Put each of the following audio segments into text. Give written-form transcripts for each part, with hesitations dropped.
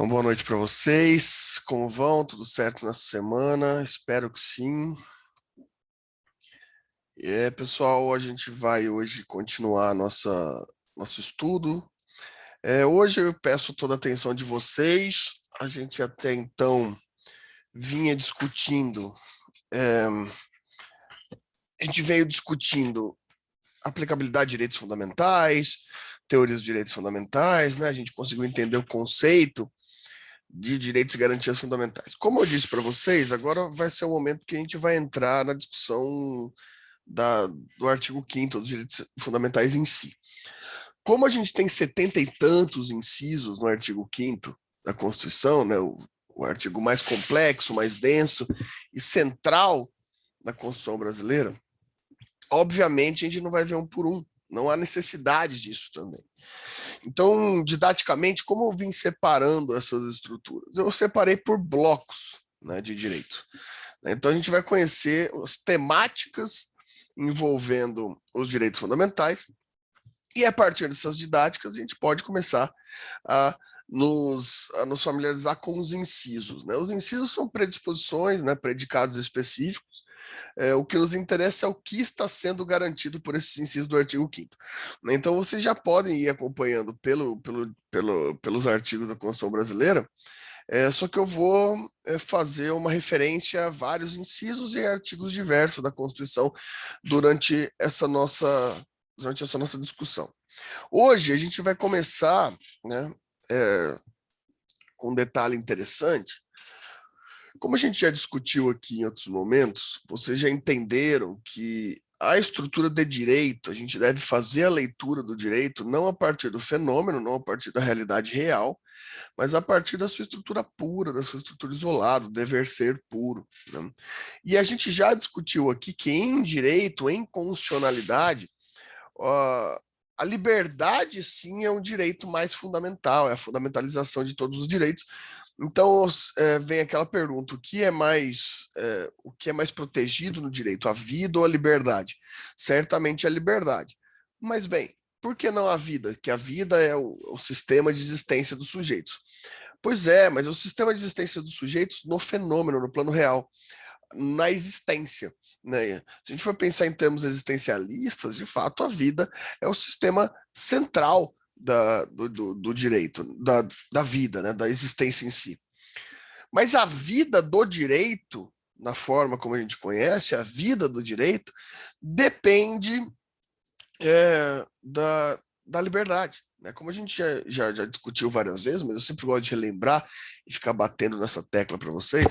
Então, boa noite para vocês. Como vão? Tudo certo nessa semana? Espero que sim. Pessoal, a gente vai hoje continuar nosso estudo. Hoje eu peço toda a atenção de vocês. A gente até então vinha discutindo, a gente veio discutindo aplicabilidade de direitos fundamentais, teorias de direitos fundamentais, né? A gente conseguiu entender o conceito de direitos e garantias fundamentais. Como eu disse para vocês, agora vai ser o momento que a gente vai entrar na discussão do artigo 5º dos direitos fundamentais em si. Como a gente tem 70 e tantos incisos no artigo 5º da Constituição, né, o artigo mais complexo, mais denso e central da Constituição brasileira, obviamente a gente não vai ver um por um, não há necessidade disso também. Então, didaticamente, como eu vim separando essas estruturas? Eu separei por blocos, né, de direito. Então, a gente vai conhecer as temáticas envolvendo os direitos fundamentais e, a partir dessas didáticas, a gente pode começar a nos familiarizar com os incisos, né? Os incisos são predisposições, né, predicados específicos. O que nos interessa é o que está sendo garantido por esses incisos do artigo 5º. Então, vocês já podem ir acompanhando pelos artigos da Constituição Brasileira, só que eu vou fazer uma referência a vários incisos e artigos diversos da Constituição durante essa nossa discussão. Hoje, a gente vai começar, né, com um detalhe interessante. Como a gente já discutiu aqui em outros momentos, vocês já entenderam que a estrutura de direito, a gente deve fazer a leitura do direito não a partir do fenômeno, não a partir da realidade real, mas a partir da sua estrutura pura, da sua estrutura isolada, do dever ser puro, né? E a gente já discutiu aqui que em direito, em constitucionalidade, a liberdade sim é um direito mais fundamental, é a fundamentalização de todos os direitos. Então, vem aquela pergunta: o que é mais protegido no direito, a vida ou a liberdade? Certamente a liberdade. Mas, bem, por que não a vida? Que a vida é o sistema de existência dos sujeitos. Pois é, mas é o sistema de existência dos sujeitos no fenômeno, no plano real, na existência, né? Se a gente for pensar em termos existencialistas, de fato, a vida é o sistema central do direito, da vida, né, da existência em si. Mas a vida do direito, na forma como a gente conhece, a vida do direito, depende da liberdade. Né? Como a gente já discutiu várias vezes, mas eu sempre gosto de relembrar e ficar batendo nessa tecla para vocês,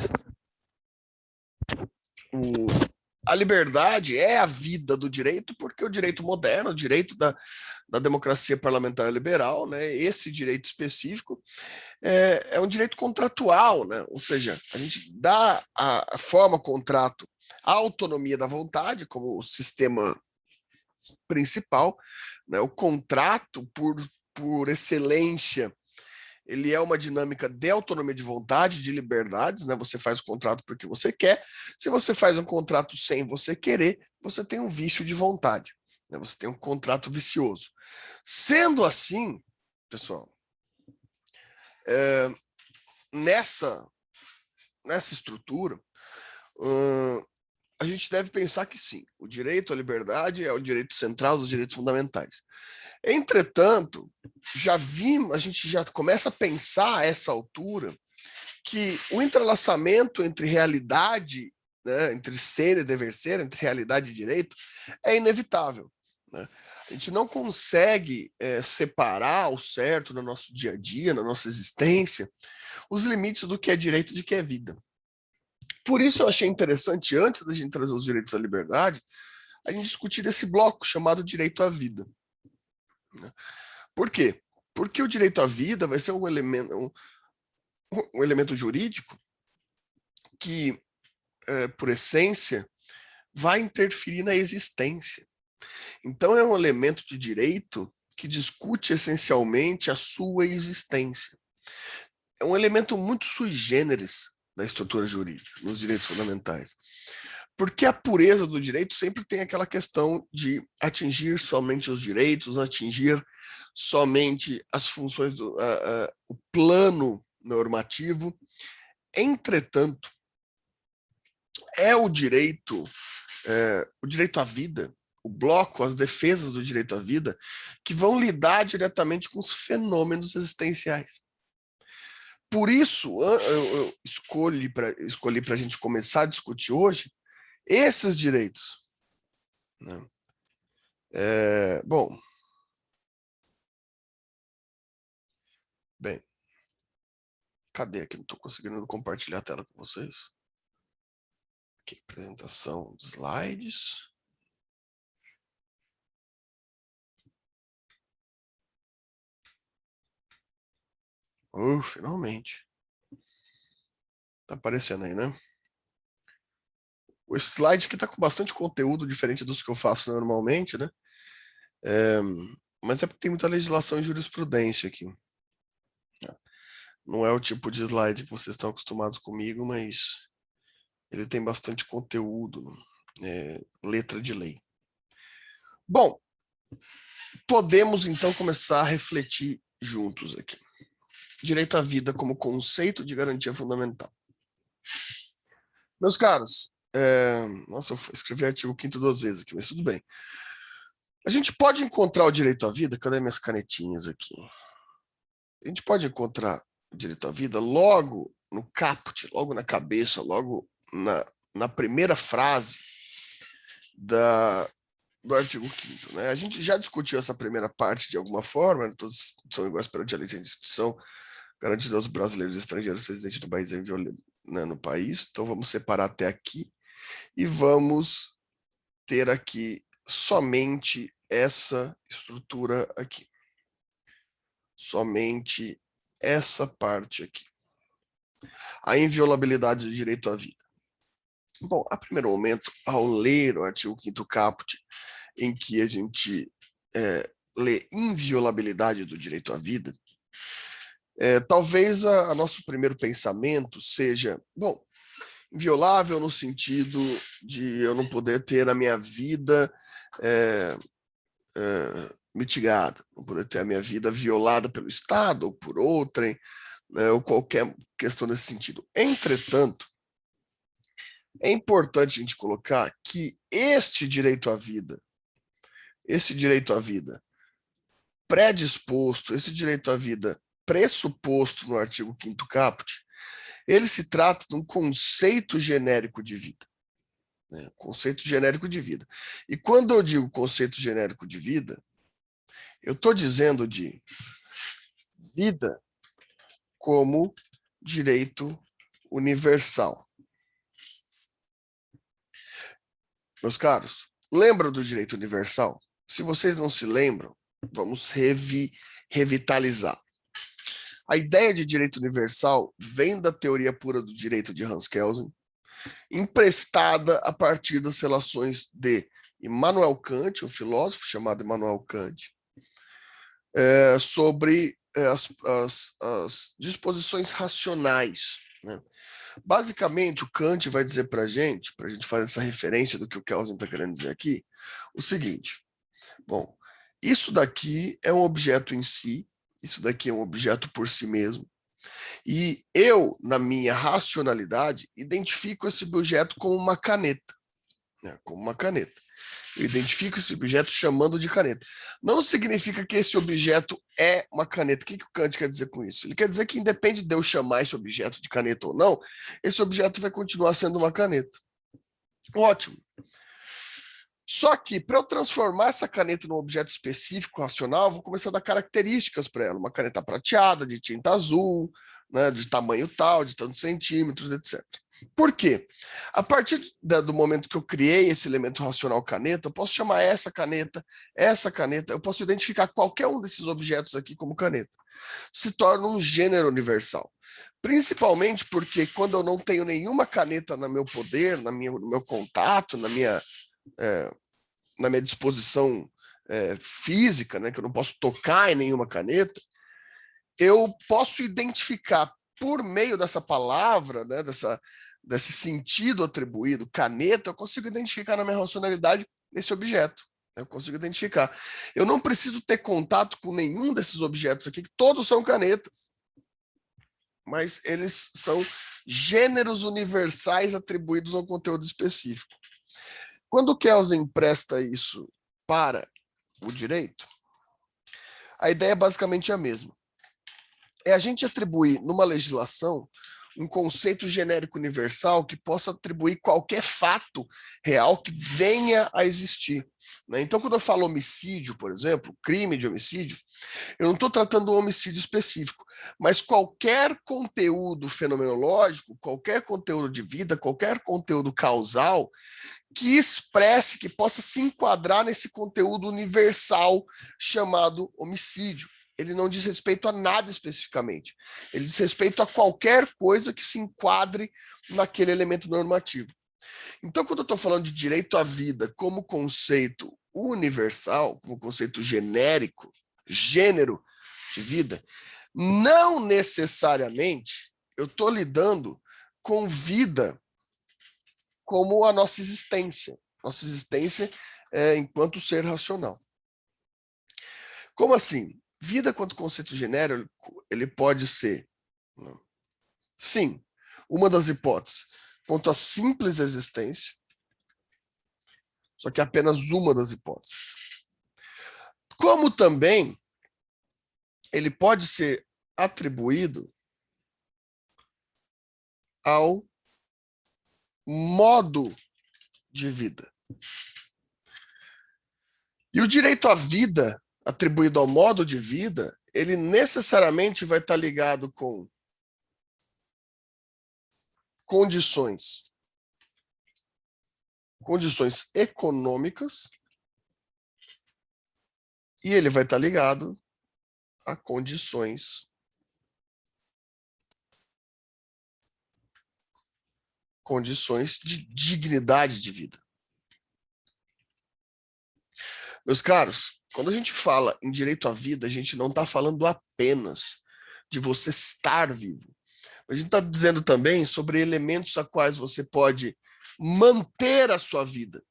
a liberdade é a vida do direito, porque o direito moderno, o direito da democracia parlamentar liberal, né, esse direito específico, é um direito contratual, né? Ou seja, a gente dá a forma contrato a autonomia da vontade como o sistema principal, né? O contrato, por excelência, ele é uma dinâmica de autonomia de vontade, de liberdades, né? Você faz o contrato porque você quer. Se você faz um contrato sem você querer, você tem um vício de vontade, né? Você tem um contrato vicioso. Sendo assim, pessoal, nessa estrutura, a gente deve pensar que sim, o direito à liberdade é o direito central dos direitos fundamentais. Entretanto, a gente já começa a pensar a essa altura que o entrelaçamento entre realidade, né, entre ser e dever ser, entre realidade e direito, é inevitável. Né? A gente não consegue separar ao certo no nosso dia a dia, na nossa existência, os limites do que é direito e do que é vida. Por isso eu achei interessante, antes da gente trazer os direitos à liberdade, a gente discutir esse bloco chamado direito à vida. Por quê? Porque o direito à vida vai ser um elemento jurídico que, por essência, vai interferir na existência. Então, é um elemento de direito que discute essencialmente a sua existência. É um elemento muito sui generis da estrutura jurídica, nos direitos fundamentais. Porque a pureza do direito sempre tem aquela questão de atingir somente os direitos, atingir somente as funções o plano normativo. Entretanto, é o direito à vida, o bloco, as defesas do direito à vida, que vão lidar diretamente com os fenômenos existenciais. Por isso, eu escolhi para a gente começar a discutir hoje esses direitos, né? Bem, cadê aqui? Não estou conseguindo compartilhar a tela com vocês. Aqui, apresentação de slides. Finalmente. Tá aparecendo aí, né? O slide aqui tá com bastante conteúdo diferente dos que eu faço normalmente, né? Mas é porque tem muita legislação e jurisprudência aqui. Não é o tipo de slide que vocês estão acostumados comigo, mas ele tem bastante conteúdo, letra de lei. Bom, podemos então começar a refletir juntos aqui. Direito à vida como conceito de garantia fundamental. Meus caros, nossa, eu escrevi artigo 5º 2 vezes aqui, mas tudo bem. A gente pode encontrar o direito à vida, cadê minhas canetinhas aqui? A gente pode encontrar o direito à vida logo no caput, logo na cabeça, logo na primeira frase do artigo 5º, né? A gente já discutiu essa primeira parte de alguma forma, todos são iguais perante a lei de instituição, garantida aos brasileiros e estrangeiros residentes do país no país. Então vamos separar até aqui e vamos ter aqui somente essa estrutura aqui. Somente essa parte aqui. A inviolabilidade do direito à vida. Bom, a primeiro momento, ao ler o artigo 5º caput, em que a gente lê inviolabilidade do direito à vida, talvez a nosso primeiro pensamento seja, bom, inviolável no sentido de eu não poder ter a minha vida mitigada, não poder ter a minha vida violada pelo Estado ou por outrem, né, ou qualquer questão nesse sentido. Entretanto, é importante a gente colocar que este direito à vida, predisposto, esse direito à vida pressuposto no artigo 5º caput, ele se trata de um conceito genérico de vida. Né? Conceito genérico de vida. E quando eu digo conceito genérico de vida, eu estou dizendo de vida como direito universal. Meus caros, lembram do direito universal? Se vocês não se lembram, vamos revitalizar. A ideia de direito universal vem da teoria pura do direito de Hans Kelsen, emprestada a partir das relações de Immanuel Kant, um filósofo chamado Immanuel Kant, sobre as disposições racionais. Né? Basicamente, o Kant vai dizer para a gente fazer essa referência do que o Kelsen está querendo dizer aqui, o seguinte: bom, isso daqui é um objeto em si, isso daqui é um objeto por si mesmo, e eu, na minha racionalidade, identifico esse objeto como uma caneta, né? Como uma caneta. Eu identifico esse objeto chamando de caneta. Não significa que esse objeto é uma caneta. O que o Kant quer dizer com isso? Ele quer dizer que, independe de eu chamar esse objeto de caneta ou não, esse objeto vai continuar sendo uma caneta. Ótimo. Só que, para eu transformar essa caneta num objeto específico, racional, eu vou começar a dar características para ela. Uma caneta prateada, de tinta azul, né, de tamanho tal, de tantos centímetros, etc. Por quê? A partir do momento que eu criei esse elemento racional caneta, eu posso chamar essa caneta, eu posso identificar qualquer um desses objetos aqui como caneta. Se torna um gênero universal. Principalmente porque quando eu não tenho nenhuma caneta no meu poder, no meu contato, na minha disposição física, né, que eu não posso tocar em nenhuma caneta, eu posso identificar por meio dessa palavra, né, desse sentido atribuído, caneta, eu consigo identificar na minha racionalidade esse objeto. Eu consigo identificar. Eu não preciso ter contato com nenhum desses objetos aqui, que todos são canetas. mas eles são gêneros universais atribuídos a um conteúdo específico. Quando o Kelsen empresta isso para o direito, a ideia é basicamente a mesma. É a gente atribuir numa legislação um conceito genérico universal que possa atribuir qualquer fato real que venha a existir. Então, quando eu falo homicídio, por exemplo, crime de homicídio, eu não estou tratando um homicídio específico, mas qualquer conteúdo fenomenológico, qualquer conteúdo de vida, qualquer conteúdo causal que expresse, que possa se enquadrar nesse conteúdo universal chamado homicídio. Ele não diz respeito a nada especificamente. Ele diz respeito a qualquer coisa que se enquadre naquele elemento normativo. Então, quando eu estou falando de direito à vida como conceito universal, como conceito genérico, gênero de vida, não necessariamente eu estou lidando com vida como a nossa existência enquanto ser racional. Como assim? Vida quanto conceito genérico, ele pode ser, sim, uma das hipóteses, quanto à simples existência, só que é apenas uma das hipóteses. Como também ele pode ser atribuído ao modo de vida. E o direito à vida, atribuído ao modo de vida, ele necessariamente vai estar ligado com condições econômicas, e ele vai estar ligado a condições de dignidade de vida. Meus caros, quando a gente fala em direito à vida, a gente não está falando apenas de você estar vivo. A gente está dizendo também sobre elementos a quais você pode manter a sua vida.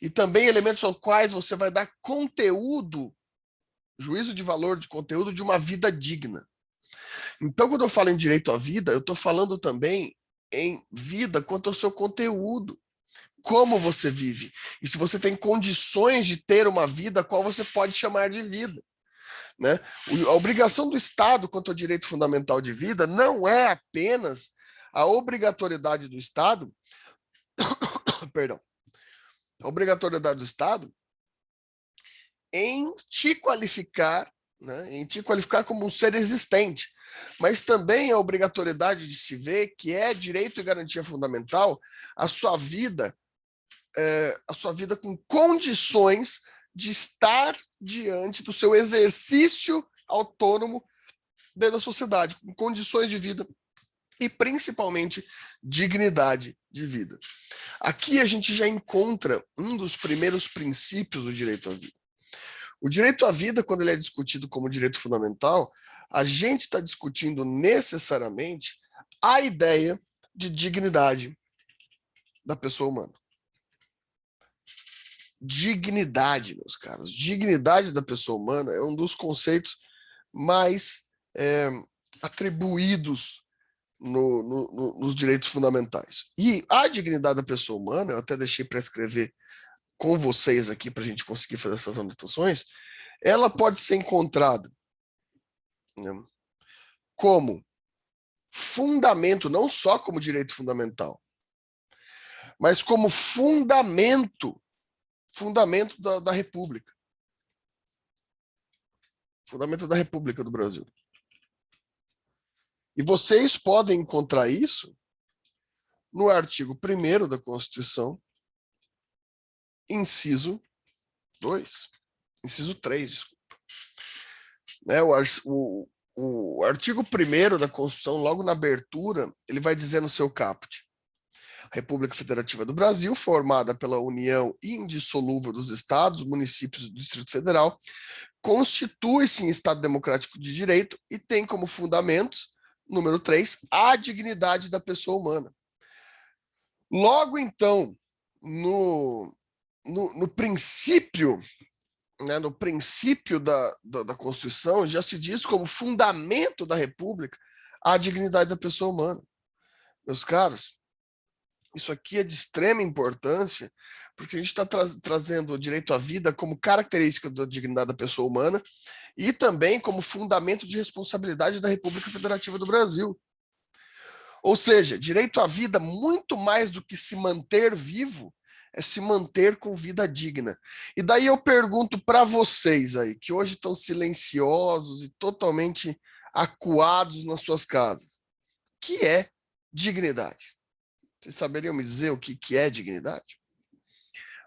E também elementos aos quais você vai dar conteúdo, juízo de valor de conteúdo de uma vida digna. Então, quando eu falo em direito à vida, eu estou falando também em vida quanto ao seu conteúdo. Como você vive. E se você tem condições de ter uma vida, qual você pode chamar de vida. Né? A obrigação do Estado quanto ao direito fundamental de vida não é apenas a obrigatoriedade do Estado, perdão, a obrigatoriedade do Estado em te qualificar, né, em te qualificar como um ser existente, mas também a obrigatoriedade de se ver que é direito e garantia fundamental a sua vida com condições de estar diante do seu exercício autônomo dentro da sociedade, com condições de vida e principalmente dignidade de vida. Aqui a gente já encontra um dos primeiros princípios do direito à vida. O direito à vida, quando ele é discutido como direito fundamental, a gente está discutindo necessariamente a ideia de dignidade da pessoa humana. Dignidade, meus caros. Dignidade da pessoa humana é um dos conceitos mais atribuídos nos direitos fundamentais. E a dignidade da pessoa humana, eu até deixei para escrever com vocês aqui para a gente conseguir fazer essas anotações, ela pode ser encontrada, né, como fundamento, não só como direito fundamental, mas como fundamento da República. Fundamento da República do Brasil. E vocês podem encontrar isso no artigo 1º da Constituição, inciso 2. Inciso 3, desculpa. Né, o artigo 1º da Constituição, logo na abertura, ele vai dizer no seu caput: a República Federativa do Brasil, formada pela união indissolúvel dos estados, municípios do Distrito Federal, constitui-se em Estado democrático de direito e tem como fundamentos, número 3, a dignidade da pessoa humana. Logo, então, no princípio, né, no princípio da Constituição, já se diz como fundamento da República à dignidade da pessoa humana. Meus caros, isso aqui é de extrema importância, porque a gente está trazendo o direito à vida como característica da dignidade da pessoa humana e também como fundamento de responsabilidade da República Federativa do Brasil. Ou seja, direito à vida, muito mais do que se manter vivo, é se manter com vida digna. E daí eu pergunto para vocês aí, que hoje estão silenciosos e totalmente acuados nas suas casas, o que é dignidade? Vocês saberiam me dizer o que é dignidade?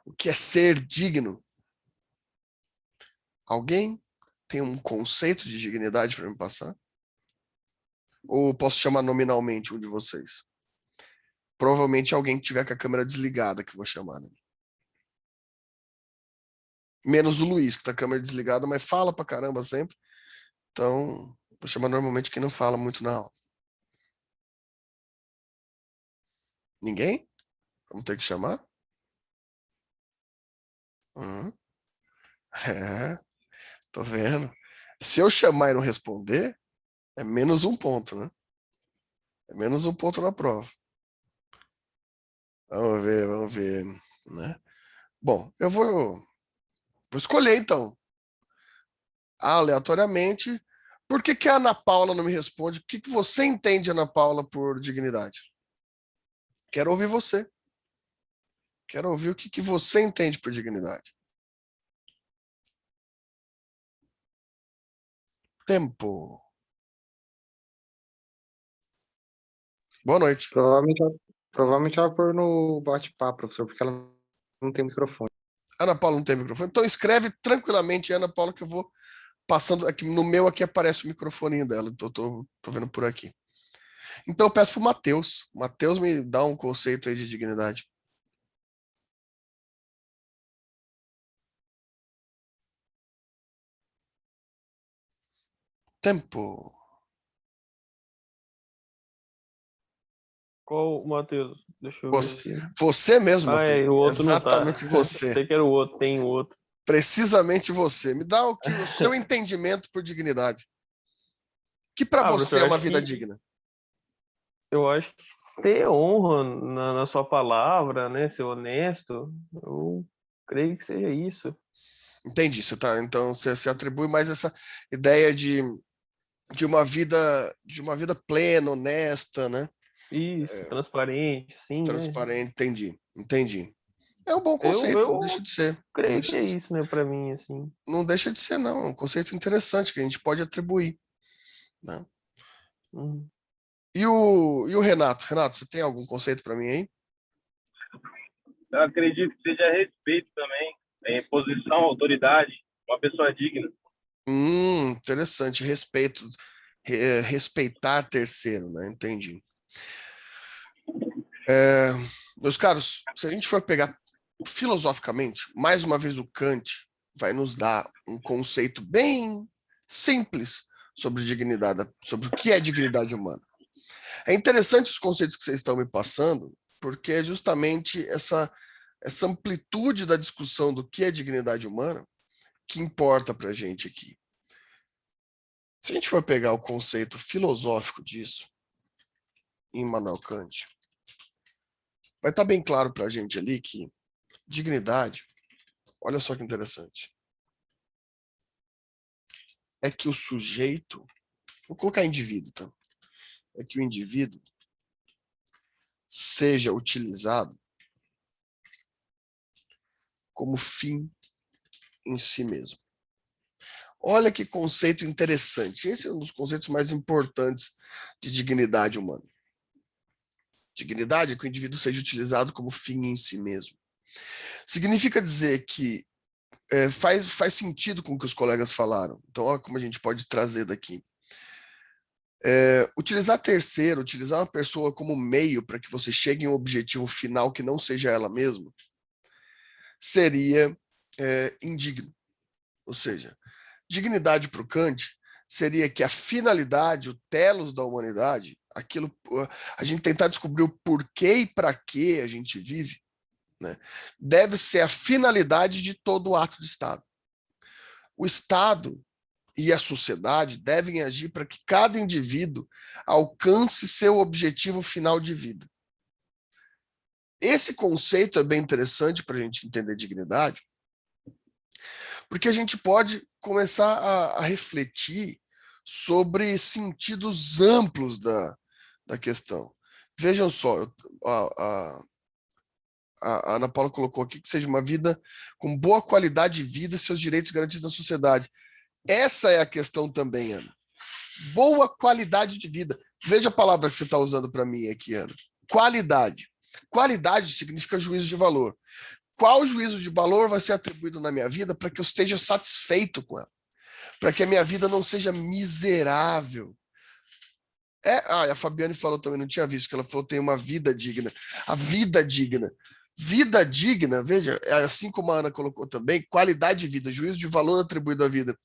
O que é ser digno? Alguém tem um conceito de dignidade para me passar? Ou posso chamar nominalmente um de vocês? Provavelmente alguém que tiver com a câmera desligada que eu vou chamar, né? Menos o Luiz, que tá com a câmera desligada, mas fala pra caramba sempre. Então, vou chamar normalmente quem não fala muito na aula. Ninguém? Vamos ter que chamar? É, tô vendo. Se eu chamar e não responder, é menos um ponto, né? É menos um ponto na prova. Vamos ver, né? Bom, eu vou escolher então, aleatoriamente. Por que a Ana Paula não me responde? O que você entende, Ana Paula, por dignidade? Quero ouvir você. Quero ouvir o que você entende por dignidade. Tempo. Boa noite. Provavelmente ela pôr no bate-papo, professor, porque ela não tem microfone. Ana Paula não tem microfone. Então escreve tranquilamente, Ana Paula, que eu vou passando aqui. No meu aqui aparece o microfoninho dela. Então tô vendo por aqui. Então eu peço pro Matheus. Matheus me dá um conceito aí de dignidade. Tempo. Qual, Matheus? Deixa eu Você, ver aqui. você mesmo, Matheus. O outro não tá. Exatamente você. Sei que era o outro, tem o outro. Precisamente você. Me dá o seu entendimento por dignidade. Que para você professor, é uma vida digna? Eu acho que ter honra na sua palavra, né? Ser honesto, eu creio que seja isso. Entendi. Então você atribui mais essa ideia de uma vida plena, honesta, né? Isso, transparente, sim, Transparente, entendi. É um bom conceito, não deixa de ser. Creio que é isso, né, para mim, assim. Não deixa de ser, não. É um conceito interessante que a gente pode atribuir, né? E o Renato? Renato, você tem algum conceito para mim aí? Eu acredito que seja respeito também, posição, autoridade, uma pessoa digna. Interessante, respeito, respeitar terceiro, né? Entendi. Meus caros, se a gente for pegar filosoficamente, mais uma vez o Kant vai nos dar um conceito bem simples sobre dignidade, sobre o que é dignidade humana. É interessante os conceitos que vocês estão me passando, porque é justamente essa amplitude da discussão do que é dignidade humana que importa para a gente aqui. Se a gente for pegar o conceito filosófico disso, em Immanuel Kant, vai estar bem claro para a gente ali que dignidade, olha só que interessante, é que o sujeito, vou colocar indivíduo, tá? É que o indivíduo seja utilizado como fim em si mesmo. Olha que conceito interessante. Esse é um dos conceitos mais importantes de dignidade humana. Dignidade é que o indivíduo seja utilizado como fim em si mesmo. Significa dizer que faz sentido com o que os colegas falaram. Então, olha como a gente pode trazer daqui. Utilizar terceiro, utilizar uma pessoa como meio para que você chegue em um objetivo final que não seja ela mesma, seria indigno. Ou seja, dignidade para o Kant seria que a finalidade, o telos da humanidade, a gente tentar descobrir o porquê e para que a gente vive, né, deve ser a finalidade de todo ato de Estado. O Estado e a sociedade devem agir para que cada indivíduo alcance seu objetivo final de vida. Esse conceito é bem interessante para a gente entender dignidade, porque a gente pode começar a refletir sobre sentidos amplos da questão. Vejam só, a Ana Paula colocou aqui que seja uma vida com boa qualidade de vida e seus direitos garantidos na sociedade. Essa é a questão também, Ana. Boa qualidade de vida. Veja a palavra que você está usando para mim aqui, Ana. Qualidade. Qualidade significa juízo de valor. Qual juízo de valor vai ser atribuído na minha vida para que eu esteja satisfeito com ela? Para que a minha vida não seja miserável. A Fabiane falou também, não tinha visto, que ela falou tem uma vida digna. A vida digna. Vida digna, veja, assim como a Ana colocou também, qualidade de vida, juízo de valor atribuído à vida.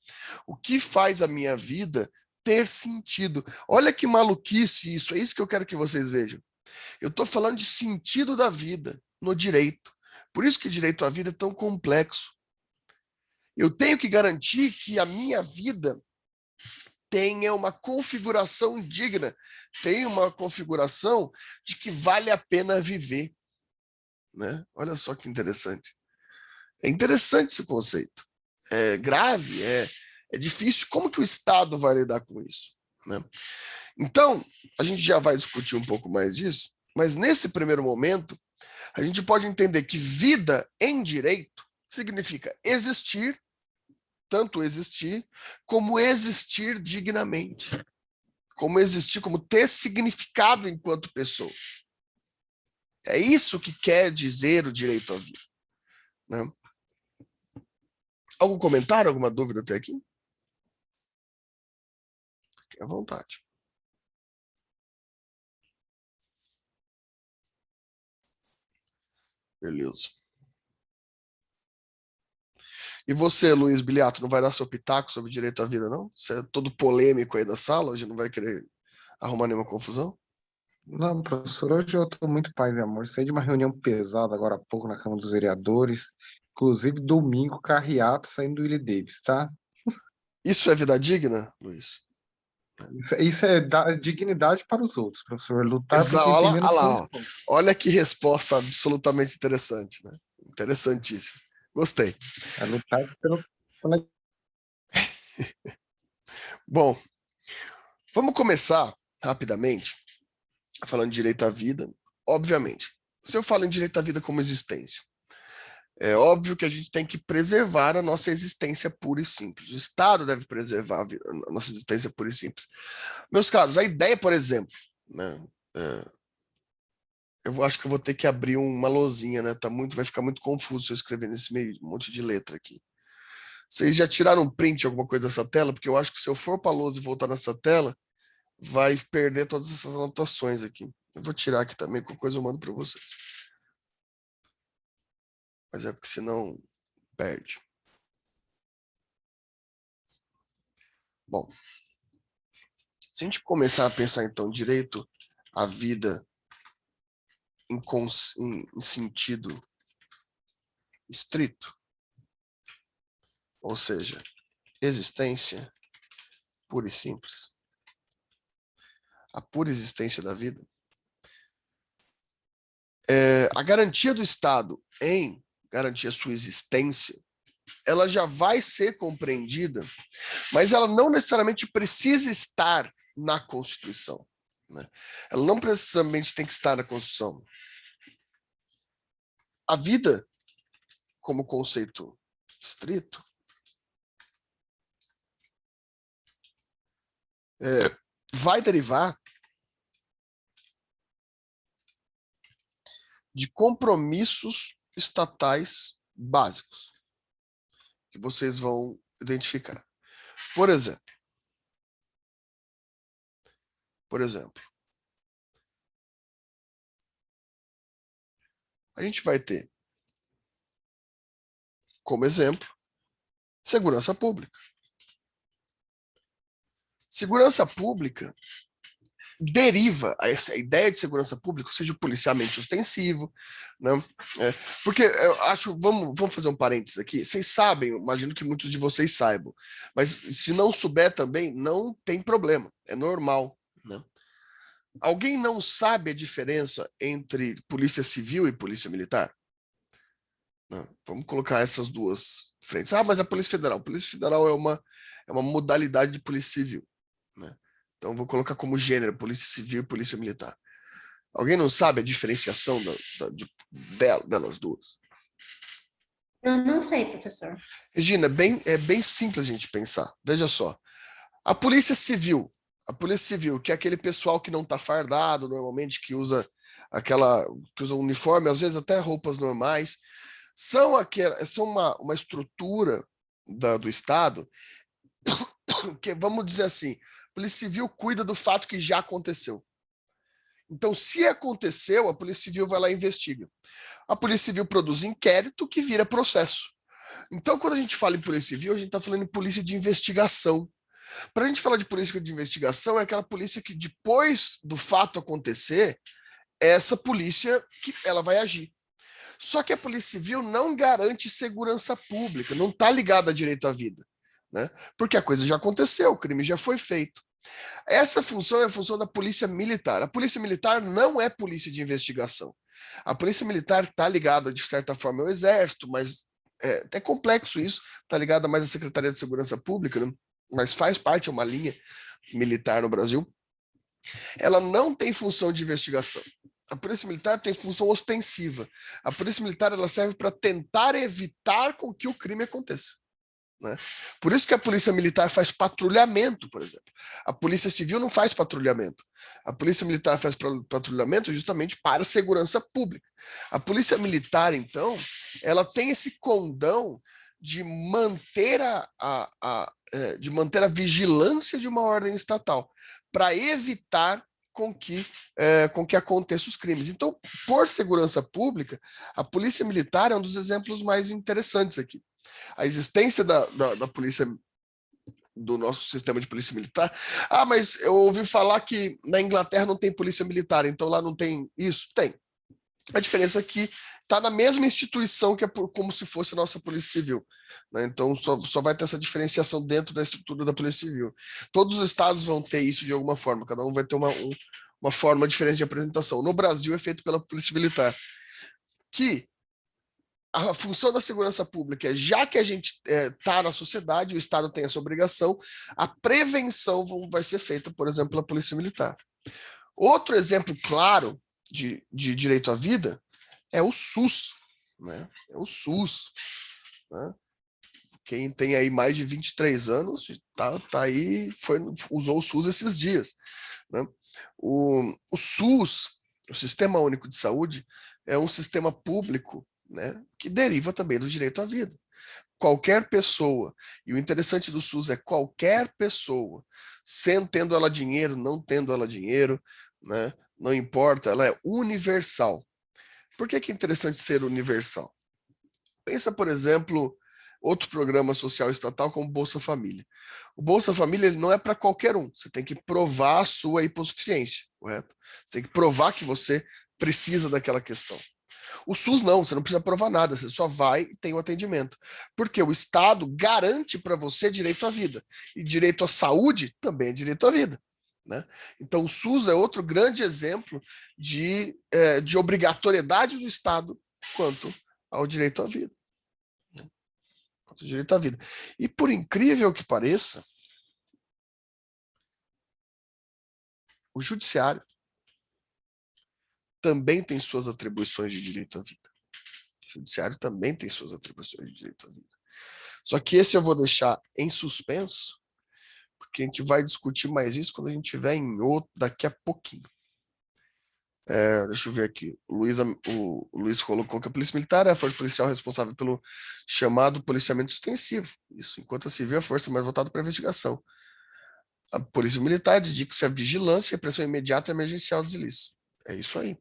O que faz a minha vida ter sentido? Olha que maluquice isso, é isso que eu quero que vocês vejam. Eu estou falando de sentido da vida no direito. Por isso que direito à vida é tão complexo. Eu tenho que garantir que a minha vida tenha uma configuração digna, tenha uma configuração de que vale a pena viver. Né? Olha só que interessante. É interessante esse conceito. É grave, é difícil. Como que o Estado vai lidar com isso? Né? Então, a gente já vai discutir um pouco mais disso, mas nesse primeiro momento, a gente pode entender que vida em direito significa existir, tanto existir, como existir dignamente. Como existir, como ter significado enquanto pessoa. É isso que quer dizer o direito à vida. Né? Algum comentário, alguma dúvida até aqui? Fique à vontade. Beleza. E você, Luiz Biliato, não vai dar seu pitaco sobre direito à vida, não? Você é todo polêmico aí da sala, hoje não vai querer arrumar nenhuma confusão? Não, professor, hoje eu estou muito paz e amor. Saí de uma reunião pesada agora há pouco na Câmara dos Vereadores. Inclusive, domingo, carreato saindo do Willie Davis, tá? Isso é vida digna, Luiz? Isso é dar dignidade para os outros, professor. Lutar por quem tem Olha, menos olha lá, ó. condições. Olha que resposta absolutamente interessante, né? Interessantíssimo. Gostei. É lutar pela... Bom, vamos começar rapidamente falando de direito à vida. Obviamente, se eu falo em direito à vida como existência, é óbvio que a gente tem que preservar a nossa existência pura e simples. O Estado deve preservar a nossa existência pura e simples. Meus caros, a ideia, por exemplo, né, eu acho que eu vou ter que abrir uma lousinha, né? Vai ficar muito confuso se eu escrever nesse meio monte de letra aqui. Vocês já tiraram um print, alguma coisa dessa tela? Porque eu acho que se eu for para a lousa e voltar nessa tela, vai perder todas essas anotações aqui. Eu vou tirar aqui também, qualquer coisa eu mando para vocês. Mas é porque senão perde. Bom, se a gente começar a pensar, então, direito à vida em sentido estrito, ou seja, existência pura e simples, a pura existência da vida, a garantia do Estado em garantir a sua existência, ela já vai ser compreendida, mas ela não necessariamente precisa estar na Constituição. Né? Ela não precisamente tem que estar na Constituição. A vida, como conceito estrito, vai derivar de compromissos estatais básicos que vocês vão identificar. Por exemplo, a gente vai ter como exemplo segurança pública. Segurança pública deriva essa ideia de segurança pública, ou seja, o policiamento ostensivo, né? Porque eu acho, vamos fazer um parênteses aqui, vocês sabem, eu imagino que muitos de vocês saibam, mas se não souber também, não tem problema, é normal, né? Alguém não sabe a diferença entre polícia civil e polícia militar? Não. Vamos colocar essas duas frentes. Mas a Polícia Federal é uma modalidade de polícia civil, né? Então, vou colocar como gênero, polícia civil e polícia militar. Alguém não sabe a diferenciação delas duas? Eu não sei, professor. Regina, é bem simples a gente pensar. Veja só. A polícia civil, que é aquele pessoal que não está fardado, normalmente, que usa uniforme, às vezes até roupas normais, são uma estrutura do Estado que, vamos dizer assim, a Polícia Civil cuida do fato que já aconteceu. Então, se aconteceu, a Polícia Civil vai lá e investiga. A Polícia Civil produz inquérito que vira processo. Então, quando a gente fala em Polícia Civil, a gente está falando em polícia de investigação. Para a gente falar de polícia de investigação, é aquela polícia que, depois do fato acontecer, essa polícia que ela vai agir. Só que a Polícia Civil não garante segurança pública, não está ligada a direito à vida, né? Porque a coisa já aconteceu, o crime já foi feito. Essa função é a função da Polícia Militar. A Polícia Militar não é polícia de investigação. A Polícia Militar está ligada, de certa forma, ao Exército, mas é até complexo isso, está ligada mais à Secretaria de Segurança Pública, né? Mas faz parte, é uma linha militar no Brasil. Ela não tem função de investigação. A Polícia Militar tem função ostensiva. A Polícia Militar ela serve para tentar evitar com que o crime aconteça, né? Por isso que a Polícia Militar faz patrulhamento, por exemplo. A Polícia Civil não faz patrulhamento. A Polícia Militar faz patrulhamento justamente para a segurança pública. A Polícia Militar, então, ela tem esse condão de manter de manter a vigilância de uma ordem estatal, para evitar com que aconteçam os crimes. Então, por segurança pública, a Polícia Militar é um dos exemplos mais interessantes aqui. A existência da polícia, do nosso sistema de polícia militar. Mas eu ouvi falar que na Inglaterra não tem polícia militar, então lá não tem isso? Tem. A diferença é que está na mesma instituição que é como se fosse a nossa Polícia Civil, né? Então só vai ter essa diferenciação dentro da estrutura da Polícia Civil. Todos os estados vão ter isso de alguma forma, cada um vai ter uma forma diferente de apresentação. No Brasil é feito pela Polícia Militar, que a função da segurança pública é, já que a gente está na sociedade, o Estado tem essa obrigação, a prevenção vai ser feita, por exemplo, pela Polícia Militar. Outro exemplo claro de direito à vida é o SUS, né? É o SUS, né? Quem tem aí mais de 23 anos tá aí, usou o SUS esses dias, né? O SUS, o Sistema Único de Saúde, é um sistema público, né, que deriva também do direito à vida. Qualquer pessoa, e o interessante do SUS é qualquer pessoa, tendo ela dinheiro, não tendo ela dinheiro, né, não importa, ela é universal. Por que é interessante ser universal? Pensa, por exemplo, outro programa social estatal como Bolsa Família. O Bolsa Família ele não é para qualquer um, você tem que provar a sua hipossuficiência, correto? Você tem que provar que você precisa daquela questão. O SUS não, você não precisa provar nada, você só vai e tem o atendimento. Porque o Estado garante para você direito à vida. E direito à saúde também é direito à vida, né? Então o SUS é outro grande exemplo de obrigatoriedade do Estado quanto ao direito à vida. Quanto ao direito à vida. E por incrível que pareça, o Judiciário também tem suas atribuições de direito à vida. O Judiciário também tem suas atribuições de direito à vida. Só que esse eu vou deixar em suspenso, porque a gente vai discutir mais isso quando a gente estiver em outro, daqui a pouquinho. Deixa eu ver aqui. O Luiz colocou que a Polícia Militar é a força policial responsável pelo chamado policiamento extensivo. Isso, enquanto a civil é a força mais voltada para a investigação. A Polícia Militar dedica-se à vigilância e repressão imediata e emergencial dos ilícitos. É isso aí.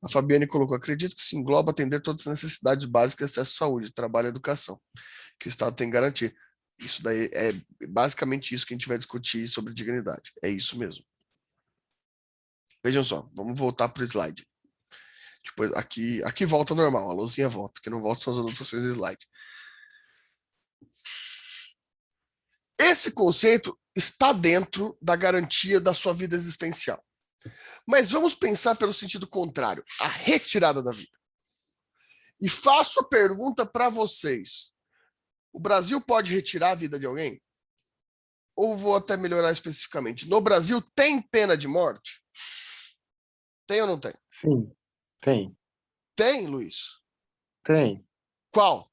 A Fabiane colocou, acredito que se engloba atender todas as necessidades básicas de acesso à saúde, trabalho e educação, que o Estado tem que garantir. Isso daí é basicamente isso que a gente vai discutir sobre dignidade. É isso mesmo. Vejam só, vamos voltar para o slide. Depois, aqui volta normal, a luzinha volta. O que não volta são as anotações do slide. Esse conceito está dentro da garantia da sua vida existencial. Mas vamos pensar pelo sentido contrário, a retirada da vida. E faço a pergunta para vocês. O Brasil pode retirar a vida de alguém? Ou vou até melhorar especificamente. No Brasil tem pena de morte? Tem ou não tem? Sim, tem. Tem, Luiz? Tem. Qual?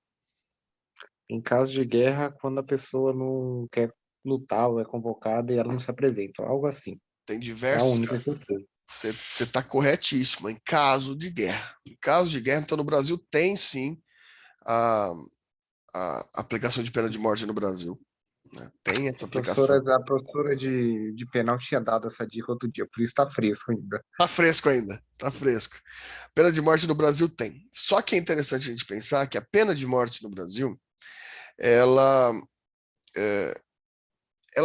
Em caso de guerra, quando a pessoa não quer lutar ou é convocada e ela não se apresenta, algo assim. Tem É a diversos. única que eu sei. Você está corretíssimo. Em caso de guerra. Em caso de guerra, então no Brasil tem sim a aplicação de pena de morte no Brasil. Né? Tem essa aplicação. A professora de penal tinha dado essa dica outro dia, por isso tá fresco ainda. Tá fresco ainda, tá fresco. Pena de morte no Brasil tem. Só que é interessante a gente pensar que a pena de morte no Brasil, ela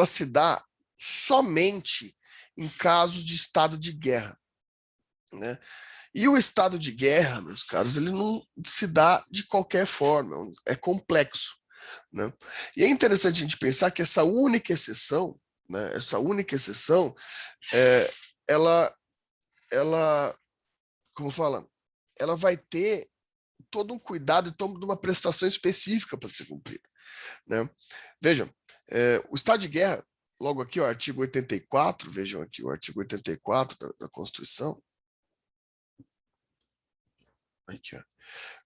se dá somente em casos de estado de guerra, né? E o estado de guerra, meus caros, ele não se dá de qualquer forma, é complexo, né? E é interessante a gente pensar que essa única exceção, né, ela, como fala, ela vai ter todo um cuidado e toda uma prestação específica para ser cumprida, né? Vejam, o estado de guerra, logo aqui, o artigo 84, vejam aqui o artigo 84 da Constituição. Aqui, ó.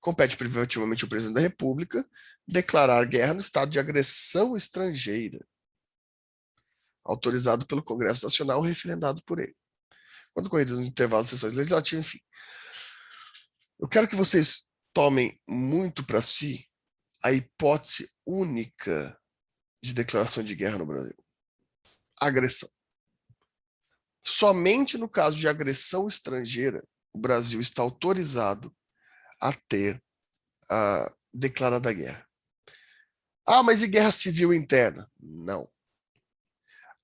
Compete privativamente ao presidente da República declarar guerra no estado de agressão estrangeira, autorizado pelo Congresso Nacional ou referendado por ele. Quando corridos no intervalo de sessões legislativas, enfim. Eu quero que vocês tomem muito para si a hipótese única de declaração de guerra no Brasil. Agressão. Somente no caso de agressão estrangeira, o Brasil está autorizado a ter declarada a guerra. Ah, mas e guerra civil interna? Não.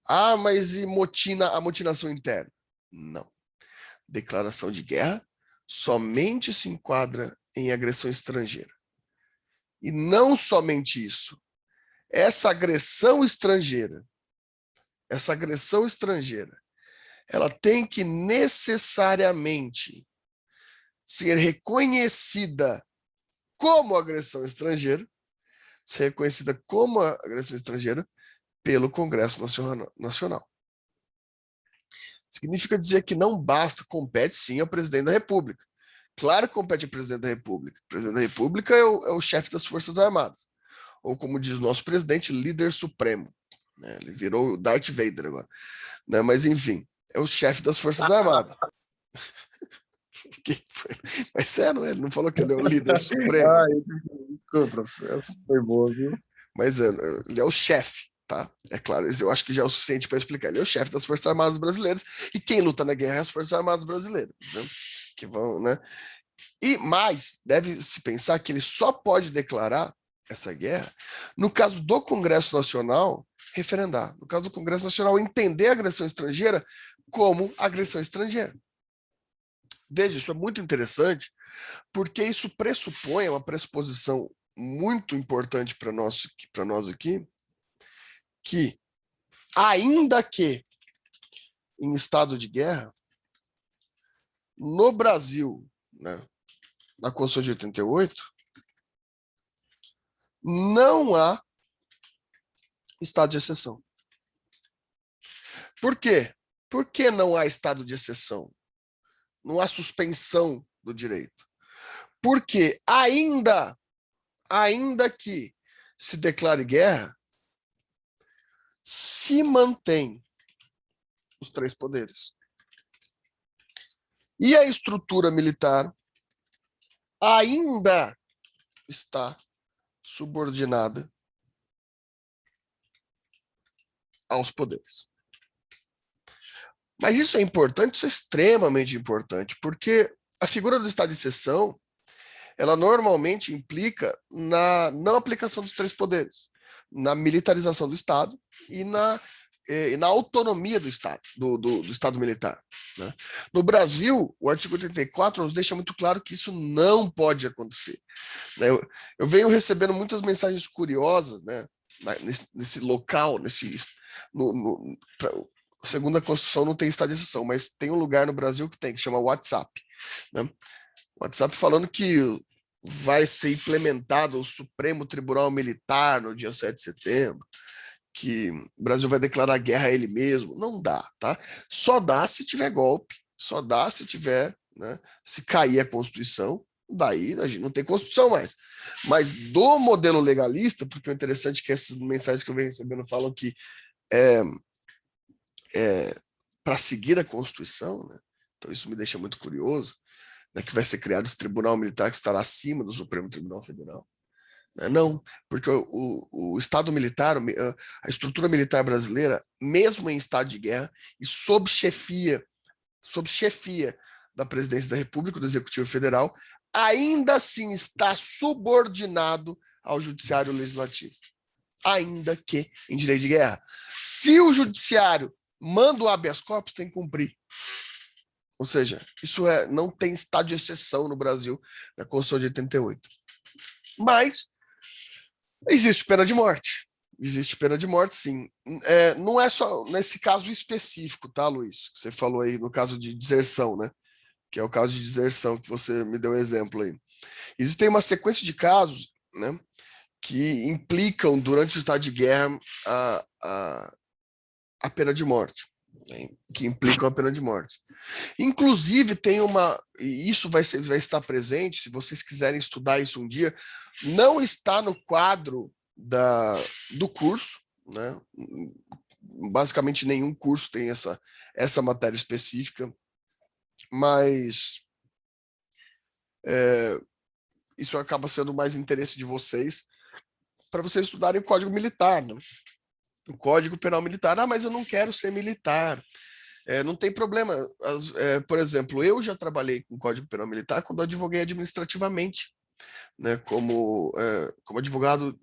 Ah, mas e a motinação interna? Não. Declaração de guerra somente se enquadra em agressão estrangeira. E não somente isso. Essa agressão estrangeira, ela tem que necessariamente ser reconhecida como agressão estrangeira, pelo Congresso Nacional. Significa dizer que não basta, compete sim ao presidente da República. Claro que compete ao presidente da República. O presidente da República é o chefe das Forças Armadas. Ou, como diz o nosso presidente, líder supremo. Né? Ele virou o Darth Vader agora. Né? Mas, enfim, é o chefe das Forças Armadas. Mas ele não falou que ele é o líder supremo. Desculpa, professor, essa foi boa, viu? Mas ele é o chefe, tá? É claro, eu acho que já é o suficiente para explicar. Ele é o chefe das Forças Armadas Brasileiras e quem luta na guerra é as Forças Armadas Brasileiras, né? Que vão, né? E mais, deve-se pensar que ele só pode declarar essa guerra no caso do Congresso Nacional referendar, no caso do Congresso Nacional entender a agressão estrangeira como agressão estrangeira. Veja, isso é muito interessante, porque isso pressupõe uma pressuposição muito importante para nós aqui, que, ainda que em estado de guerra, no Brasil, né, na Constituição de 88, não há estado de exceção. Por quê? Por que não há estado de exceção? Não há suspensão do direito. Porque ainda que se declare guerra, se mantém os três poderes. E a estrutura militar ainda está subordinada aos poderes. Mas isso é importante, isso é extremamente importante, porque a figura do estado de exceção, ela normalmente implica na não aplicação dos três poderes, na militarização do Estado e na e na autonomia do Estado, do Estado militar, né? No Brasil, o artigo 84 nos deixa muito claro que isso não pode acontecer, né? Eu venho recebendo muitas mensagens curiosas, né, nesse local, segundo a Constituição não tem estado de exceção, mas tem um lugar no Brasil que tem, que chama WhatsApp, né? WhatsApp falando que vai ser implementado o Supremo Tribunal Militar no dia 7 de setembro, que o Brasil vai declarar guerra a ele mesmo. Não dá, tá? Só dá se tiver golpe, só dá se tiver, né, se cair a Constituição, daí a gente não tem Constituição mais. Mas do modelo legalista, porque o interessante é que essas mensagens que eu venho recebendo falam que para seguir a Constituição, né, então isso me deixa muito curioso, né, que vai ser criado esse tribunal militar que estará acima do Supremo Tribunal Federal. Não, porque o Estado militar, a estrutura militar brasileira, mesmo em estado de guerra e sob chefia da Presidência da República, do Executivo Federal, ainda assim está subordinado ao Judiciário Legislativo, ainda que em direito de guerra. Se o Judiciário manda o habeas corpus, tem que cumprir. Ou seja, isso não tem estado de exceção no Brasil, na Constituição de 88. Mas existe pena de morte. Existe pena de morte, sim. Não é só nesse caso específico, tá, Luiz? Que você falou aí no caso de deserção, né? Que é o caso de deserção que você me deu exemplo aí. Existem uma sequência de casos, né, que implicam, durante o estado de guerra, a pena de morte. Né, que implicam a pena de morte. Inclusive, e isso vai estar presente, se vocês quiserem estudar isso um dia, não está no quadro do curso, né? Basicamente nenhum curso tem essa matéria específica, mas isso acaba sendo mais interesse de vocês, para vocês estudarem o Código Militar, né? O Código Penal Militar. Mas eu não quero ser militar. Não tem problema. Por exemplo, eu já trabalhei com o Código Penal Militar quando advoguei administrativamente, né, como advogado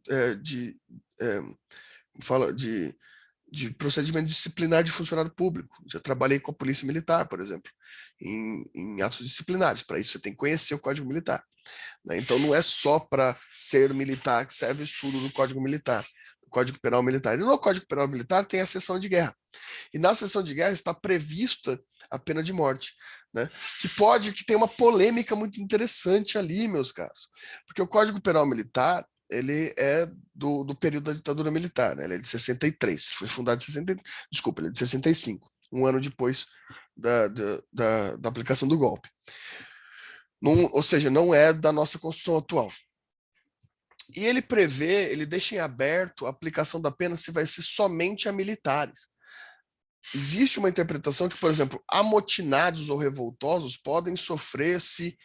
de procedimento disciplinar de funcionário público. Já trabalhei com a Polícia Militar, por exemplo, em atos disciplinares. Para isso, você tem que conhecer o Código Militar. Né? Então, não é só para ser militar que serve o estudo do Código Militar, do Código Penal Militar. E no Código Penal Militar tem a seção de guerra. E na seção de guerra está prevista a pena de morte, né? Que tem uma polêmica muito interessante ali, meus caros. Porque o Código Penal Militar, ele é do período da ditadura militar, né? Ele é de 63, foi fundado em 60, desculpa, ele é de 65, um ano depois da aplicação do golpe. Ou seja, não é da nossa Constituição atual. E ele deixa em aberto a aplicação da pena se vai ser somente a militares. Existe uma interpretação que, por exemplo, amotinados ou revoltosos podem sofrer se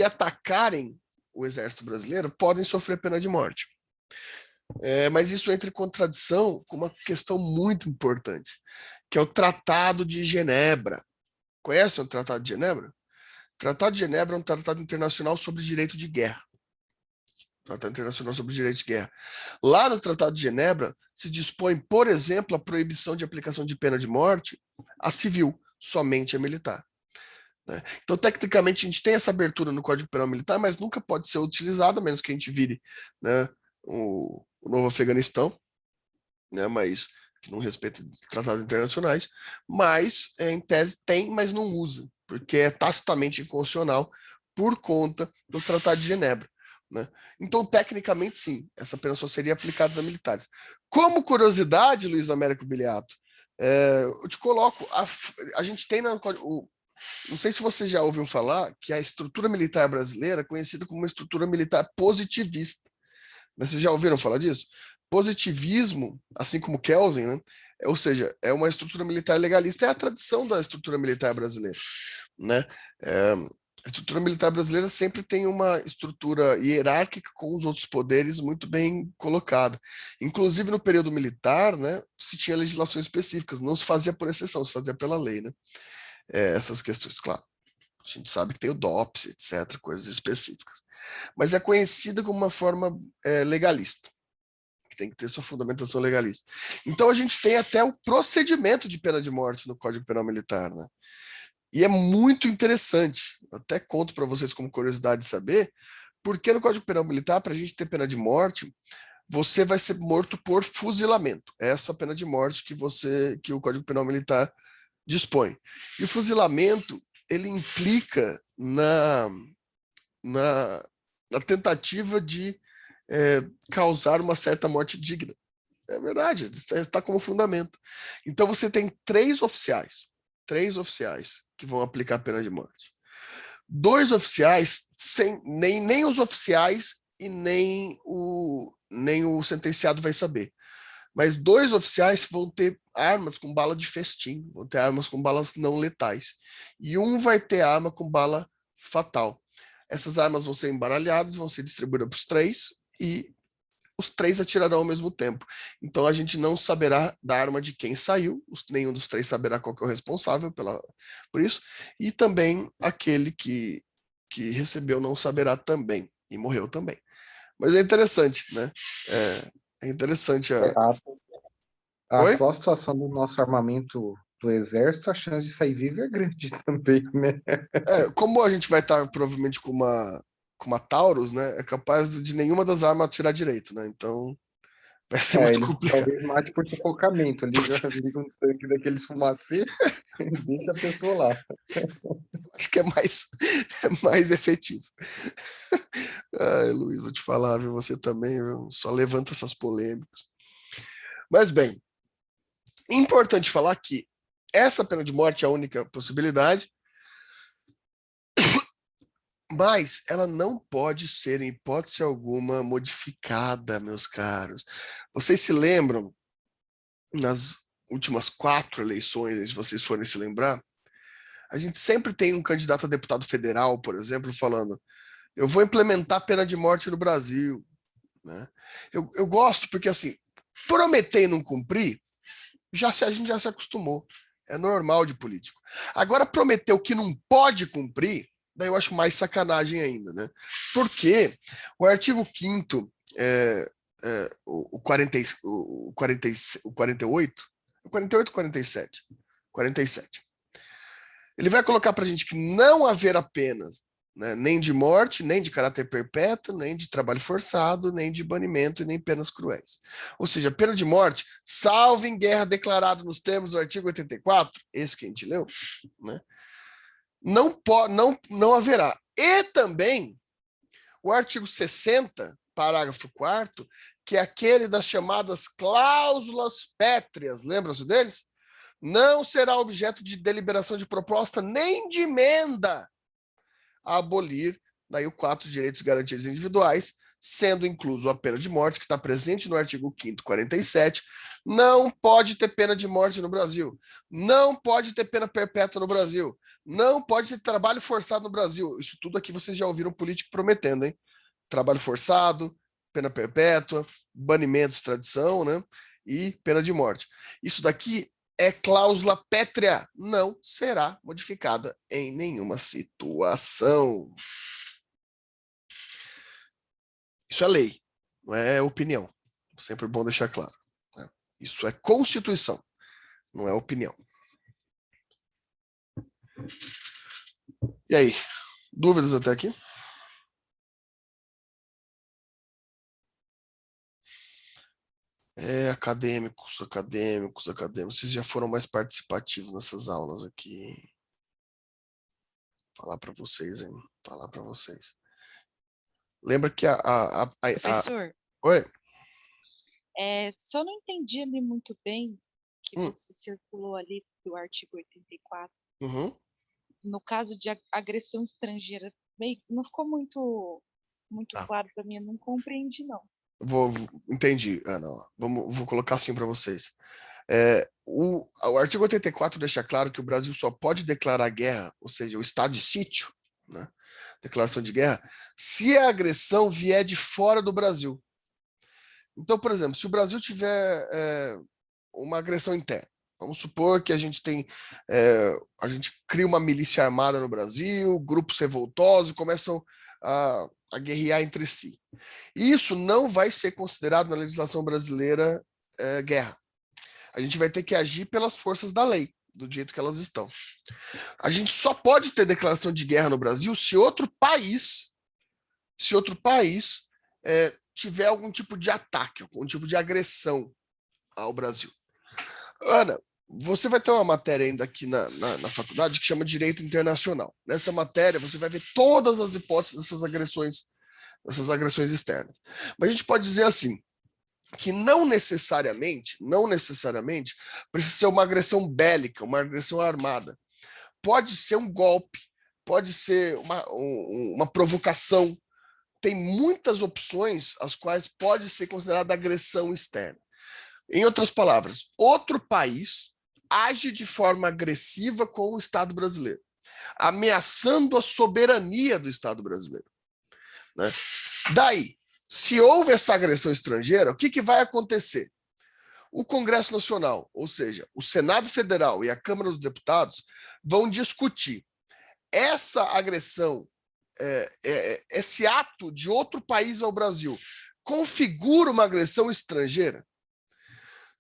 atacarem o exército brasileiro, podem sofrer pena de morte. Mas isso entra em contradição com uma questão muito importante, que é o Tratado de Genebra. Conhecem o Tratado de Genebra? O Tratado de Genebra é um tratado internacional sobre direito de guerra. Tratado Internacional sobre Direito de Guerra. Lá no Tratado de Genebra se dispõe, por exemplo, a proibição de aplicação de pena de morte a civil, somente a militar. Né? Então, tecnicamente, a gente tem essa abertura no Código Penal Militar, mas nunca pode ser utilizada, a menos que a gente vire, né, o novo Afeganistão, né, mas que não respeita tratados internacionais, mas em tese tem, mas não usa, porque é tacitamente inconstitucional por conta do Tratado de Genebra. Né? Então, tecnicamente, sim, essa pena só seria aplicada a militares. Como curiosidade, Luiz Américo Biliato, eu te coloco, a gente tem não sei se você já ouviu falar que a estrutura militar brasileira é conhecida como uma estrutura militar positivista. Vocês já ouviram falar disso? Positivismo, assim como Kelsen, né? Ou seja, é uma estrutura militar legalista, é a tradição da estrutura militar brasileira. Né? A estrutura militar brasileira sempre tem uma estrutura hierárquica com os outros poderes muito bem colocada. Inclusive, no período militar, né, se tinha legislações específicas, não se fazia por exceção, se fazia pela lei. Né? Essas questões, claro. A gente sabe que tem o DOPS, etc., coisas específicas. Mas é conhecida como uma forma legalista. que tem que ter sua fundamentação legalista. Então, a gente tem até o procedimento de pena de morte no Código Penal Militar, né? E é muito interessante, até conto para vocês como curiosidade de saber, porque no Código Penal Militar, para a gente ter pena de morte, você vai ser morto por fuzilamento. Essa é a pena de morte que o Código Penal Militar dispõe. E o fuzilamento, ele implica na tentativa de causar uma certa morte digna. É verdade, está como fundamento. Então você tem três oficiais que vão aplicar a pena de morte. 2 oficiais, nem os oficiais e nem o sentenciado vai saber. Mas 2 oficiais vão ter armas com bala de festim, vão ter armas com balas não letais. E um vai ter arma com bala fatal. Essas armas vão ser embaralhadas, vão ser distribuídas para os 3 e os 3 atirarão ao mesmo tempo. Então a gente não saberá da arma de quem saiu, nenhum dos 3 saberá qual que é o responsável por isso, e também aquele que recebeu não saberá também, e morreu também. Mas é interessante, né? É interessante A Oi? atual situação do nosso armamento do Exército, a chance de sair vivo é grande também, né? Como a gente vai estar provavelmente com uma Taurus, né? É capaz de nenhuma das armas atirar direito, né? Então vai ser muito Ele complicado. talvez mate por sufocamento, liga um tanque daqueles fumacê e deixa a pessoa lá. Acho que é mais efetivo. Ai, Luiz, vou te falar, viu? Você também, viu? Só levanta essas polêmicas. Mas bem, importante falar que essa pena de morte é a única possibilidade, mas ela não pode ser, em hipótese alguma, modificada, meus caros. Vocês se lembram, nas últimas 4 eleições, se vocês forem se lembrar, a gente sempre tem um candidato a deputado federal, por exemplo, falando: eu vou implementar a pena de morte no Brasil. Né? Eu gosto porque, assim, prometer e não cumprir, a gente já se acostumou. É normal de político. Agora, prometer o que não pode cumprir, daí eu acho mais sacanagem ainda, né? Porque o artigo 5º, o 48, o 48 ou 47? 47. Ele vai colocar para a gente que não haverá penas, né, nem de morte, nem de caráter perpétuo, nem de trabalho forçado, nem de banimento e nem penas cruéis. Ou seja, pena de morte, salvo em guerra declarado nos termos do artigo 84, esse que a gente leu, né, não haverá. E também o artigo 60, parágrafo 4º, que é aquele das chamadas cláusulas pétreas, lembram-se deles? Não será objeto de deliberação de proposta nem de emenda a abolir daí o 4 direitos e garantias individuais, sendo incluso a pena de morte, que está presente no artigo 5º, 47. Não pode ter pena de morte no Brasil. Não pode ter pena perpétua no Brasil. Não pode ter trabalho forçado no Brasil. Isso tudo aqui vocês já ouviram político prometendo, hein? Trabalho forçado, pena perpétua, banimento, extradição, né? E pena de morte. Isso daqui é cláusula pétrea, não será modificada em nenhuma situação. Isso é lei, não é opinião. Sempre bom deixar claro. Né? Isso é Constituição, não é opinião. E aí, dúvidas até aqui? Acadêmicos. Vocês já foram mais participativos nessas aulas aqui. Falar para vocês, hein? Falar para vocês. Lembra que Professor, Oi? só não entendi ali muito bem que você circulou ali do artigo 84. Uhum. No caso de agressão estrangeira, não ficou muito claro para mim, eu não compreendi, não. Entendi, Ana. Vou colocar assim para vocês. O artigo 84 deixa claro que o Brasil só pode declarar guerra, ou seja, o estado de sítio, né? Declaração de guerra, se a agressão vier de fora do Brasil. Então, por exemplo, se o Brasil tiver uma agressão interna, vamos supor que a gente cria uma milícia armada no Brasil, grupos revoltosos começam a a guerrear entre si. Isso não vai ser considerado na legislação brasileira guerra. A gente vai ter que agir pelas forças da lei, do jeito que elas estão. A gente só pode ter declaração de guerra no Brasil se outro país tiver algum tipo de ataque, algum tipo de agressão ao Brasil. Ana, você vai ter uma matéria ainda aqui na faculdade que chama Direito Internacional. Nessa matéria, você vai ver todas as hipóteses dessas agressões externas. Mas a gente pode dizer assim, que não necessariamente precisa ser uma agressão bélica, uma agressão armada. Pode ser um golpe, pode ser uma provocação. Tem muitas opções as quais pode ser considerada agressão externa. Em outras palavras, outro país age de forma agressiva com o Estado brasileiro, ameaçando a soberania do Estado brasileiro, né? Daí, se houve essa agressão estrangeira, o que vai acontecer? O Congresso Nacional, ou seja, o Senado Federal e a Câmara dos Deputados, vão discutir essa agressão, esse ato de outro país ao Brasil, configura uma agressão estrangeira?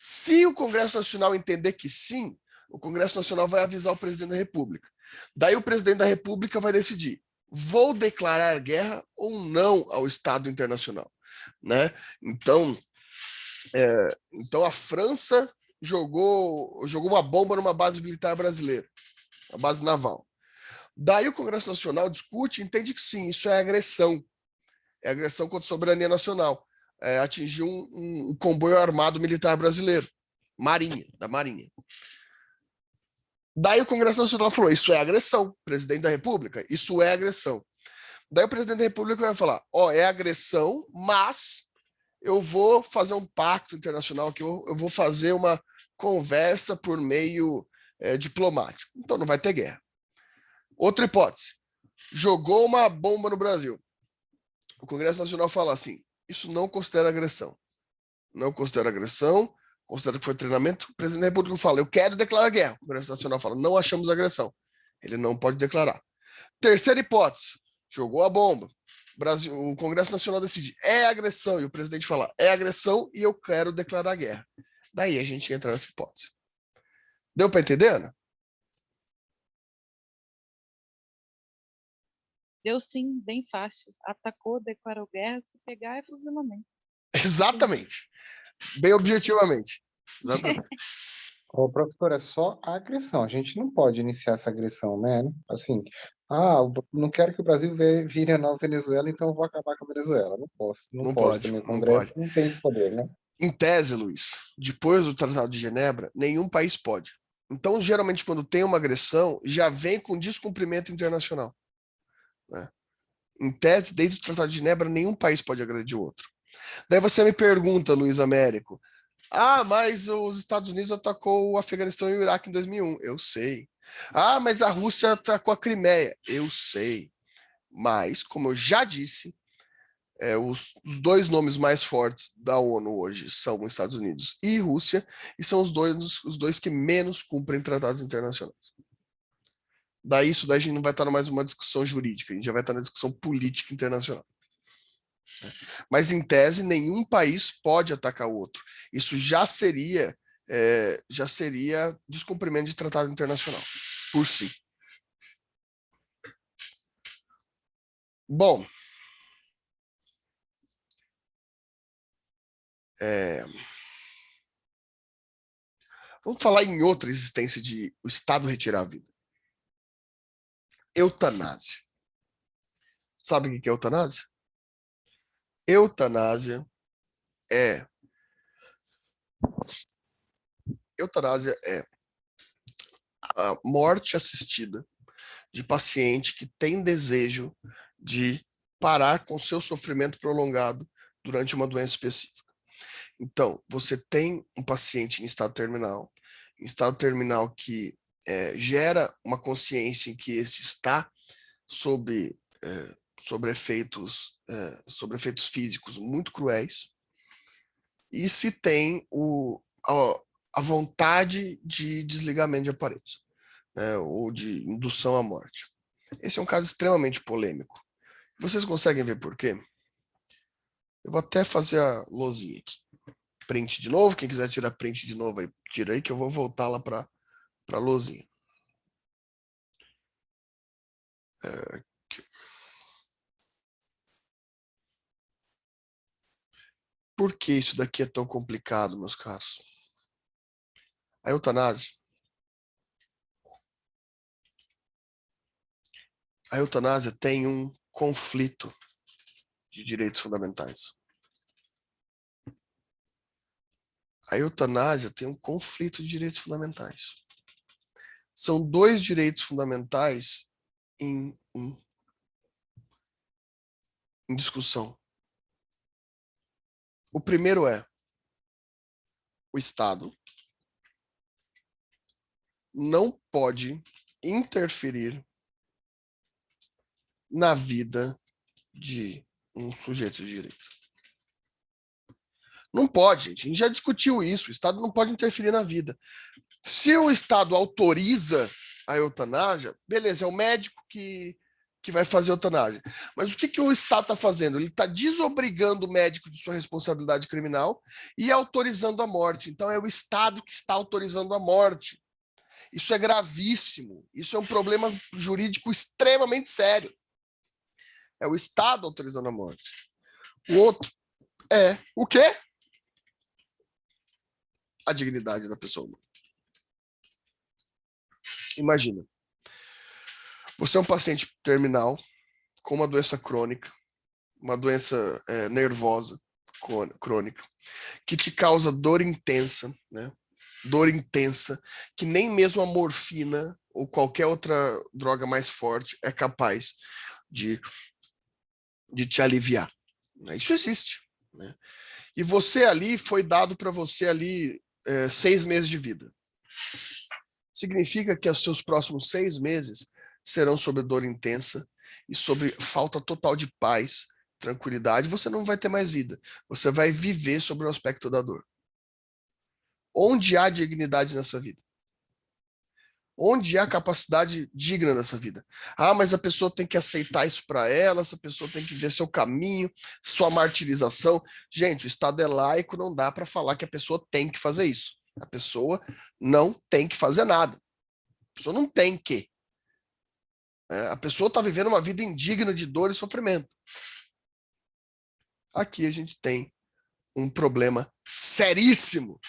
Se o Congresso Nacional entender que sim, o Congresso Nacional vai avisar o presidente da República. Daí o presidente da República vai decidir: vou declarar guerra ou não ao Estado internacional, né? Então a França jogou uma bomba numa base militar brasileira, uma base naval. Daí o Congresso Nacional discute e entende que sim, isso é agressão. É agressão contra a soberania nacional. Atingiu um comboio armado militar brasileiro, da Marinha. Daí o Congresso Nacional falou: isso é agressão, presidente da República, isso é agressão. Daí o presidente da República vai falar: é agressão, mas eu vou fazer um pacto internacional, que eu vou fazer uma conversa por meio diplomático. Então não vai ter guerra. Outra hipótese: jogou uma bomba no Brasil. O Congresso Nacional fala assim: isso não considera agressão. Não considera agressão, considera que foi treinamento. O presidente da República fala: eu quero declarar guerra. O Congresso Nacional fala: não achamos agressão. Ele não pode declarar. Terceira hipótese: jogou a bomba. O Congresso Nacional decide: é agressão. E o presidente fala: é agressão e eu quero declarar guerra. Daí a gente entra nessa hipótese. Deu para entender, Ana? Deu sim, bem fácil. Atacou, declarou guerra, se pegar é fuzilamento. Exatamente. Bem objetivamente. Exatamente. Ô, professor, é só a agressão. A gente não pode iniciar essa agressão, né? Assim, não quero que o Brasil vire a nova Venezuela, então eu vou acabar com a Venezuela. Não posso, não Não pode pode, também. O não Congresso pode. não tem esse poder, né? Em tese, Luiz, depois do Tratado de Genebra, nenhum país pode. Então, geralmente, quando tem uma agressão, já vem com descumprimento internacional, né? Em tese, desde o Tratado de Genebra, nenhum país pode agredir o outro. Daí você me pergunta, Luiz Américo: mas os Estados Unidos atacou o Afeganistão e o Iraque em 2001. Eu sei. Mas a Rússia atacou a Crimeia. Eu sei. Mas, como eu já disse, os dois nomes mais fortes da ONU hoje são os Estados Unidos e Rússia, e são os dois que menos cumprem tratados internacionais. Daí a gente não vai estar mais numa discussão jurídica, a gente já vai estar na discussão política internacional. Mas, em tese, nenhum país pode atacar o outro. Isso já seria descumprimento de tratado internacional, por si. Bom, vamos falar em outra existência de o Estado retirar a vida. Eutanásia. Sabe o que é eutanásia? Eutanásia é a morte assistida de paciente que tem desejo de parar com seu sofrimento prolongado durante uma doença específica. Então, você tem um paciente em estado terminal que gera uma consciência em que esse está sobre efeitos físicos muito cruéis, e se tem a vontade de desligamento de aparelhos, né, ou de indução à morte. Esse é um caso extremamente polêmico. Vocês conseguem ver por quê? Eu vou até fazer a lousinha aqui. Print de novo. Quem quiser tirar print de novo, aí, tira aí que eu vou voltar lá para a lousinha. Aqui. Por que isso daqui é tão complicado, meus caros? A eutanásia. A eutanásia tem um conflito de direitos fundamentais. A eutanásia tem um conflito de direitos fundamentais. São dois direitos fundamentais em discussão. O primeiro é: o Estado não pode interferir na vida de um sujeito de direito. Não pode, gente. A gente já discutiu isso. O Estado não pode interferir na vida. Se o Estado autoriza a eutanásia, beleza, é o médico que vai fazer a eutanásia. Mas o que o Estado está fazendo? Ele está desobrigando o médico de sua responsabilidade criminal e autorizando a morte. Então é o Estado que está autorizando a morte. Isso é gravíssimo. Isso é um problema jurídico extremamente sério. É o Estado autorizando a morte. O outro é o quê? A dignidade da pessoa humana. Imagina. Você é um paciente terminal com uma doença crônica, uma doença nervosa crônica, que te causa dor intensa, né? Dor intensa, que nem mesmo a morfina ou qualquer outra droga mais forte é capaz de te aliviar. Isso existe. Né? E você ali, foi dado para você ali 6 meses de vida. Significa que os seus próximos 6 meses serão sobre dor intensa e sobre falta total de paz, tranquilidade. Você não vai ter mais vida. Você vai viver sobre o aspecto da dor. Onde há dignidade nessa vida? Onde há capacidade digna nessa vida? Ah, mas a pessoa tem que aceitar isso para ela, essa pessoa tem que ver seu caminho, sua martirização. Gente, o Estado é laico, não dá para falar que a pessoa tem que fazer isso. A pessoa não tem que fazer nada. A pessoa não tem que. A pessoa está vivendo uma vida indigna de dor e sofrimento. Aqui a gente tem um problema seríssimo.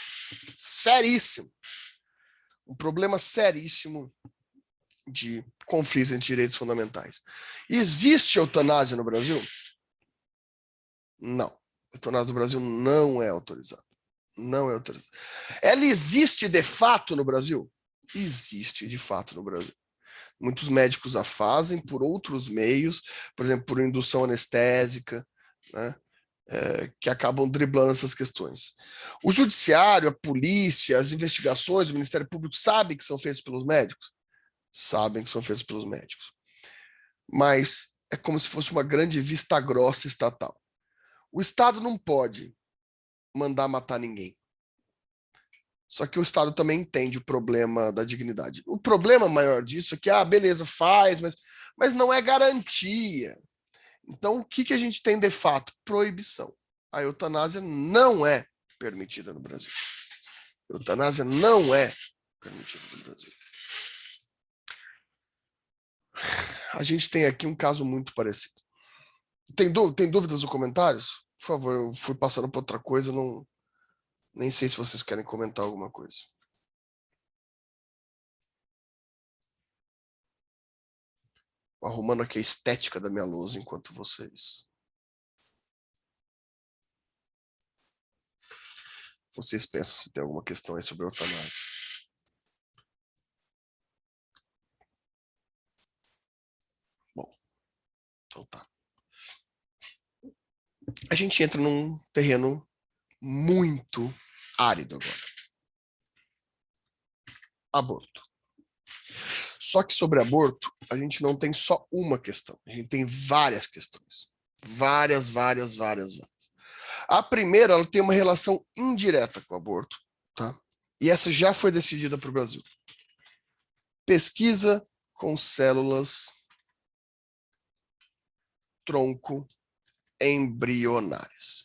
Seríssimo. Um problema seríssimo de conflito entre direitos fundamentais. Existe eutanásia no Brasil? Não. A eutanásia no Brasil não é autorizada. Não é autorizada. Ela existe de fato no Brasil? Existe de fato no Brasil. Muitos médicos a fazem por outros meios, por exemplo, por indução anestésica, né? Que acabam driblando essas questões. O judiciário, a polícia, as investigações, o Ministério Público sabem que são feitos pelos médicos? Sabem que são feitos pelos médicos. Mas é como se fosse uma grande vista grossa estatal. O Estado não pode mandar matar ninguém. Só que o Estado também entende o problema da dignidade. O problema maior disso é que, beleza, faz, mas não é garantia. Então, o que a gente tem de fato? Proibição. A eutanásia não é permitida no Brasil. A eutanásia não é permitida no Brasil. A gente tem aqui um caso muito parecido. Tem dúvidas ou comentários? Por favor, eu fui passando para outra coisa, nem sei se vocês querem comentar alguma coisa. Arrumando aqui a estética da minha lousa enquanto vocês pensam se tem alguma questão aí sobre a eutanásia. Bom, então tá. A gente entra num terreno muito árido agora. Aborto. Só que sobre aborto, a gente não tem só uma questão. A gente tem várias questões. Várias. A primeira, ela tem uma relação indireta com o aborto, tá? E essa já foi decidida para o Brasil. Pesquisa com células células-tronco embrionárias.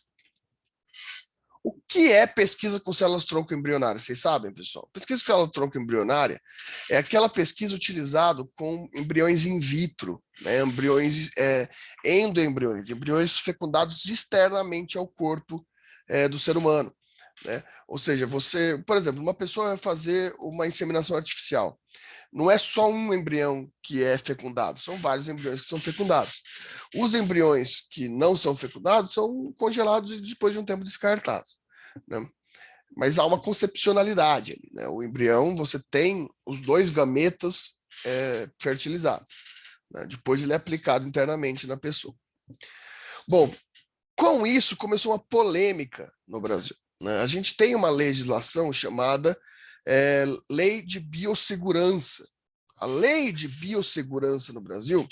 O que é pesquisa com células-tronco embrionárias? Vocês sabem, pessoal? Pesquisa com célula-tronco embrionária é aquela pesquisa utilizada com embriões in vitro, né? Embriões endoembriões, embriões fecundados externamente ao corpo do ser humano, né? Ou seja, você, por exemplo, uma pessoa vai fazer uma inseminação artificial. Não é só um embrião que é fecundado, são vários embriões que são fecundados. Os embriões que não são fecundados são congelados e depois de um tempo descartados, né? Mas há uma concepcionalidade ali, né? O embrião, você tem os dois gametas fertilizados, né? Depois ele é aplicado internamente na pessoa. Bom, com isso começou uma polêmica no Brasil, né? A gente tem uma legislação chamada Lei de Biossegurança. A Lei de Biossegurança no Brasil,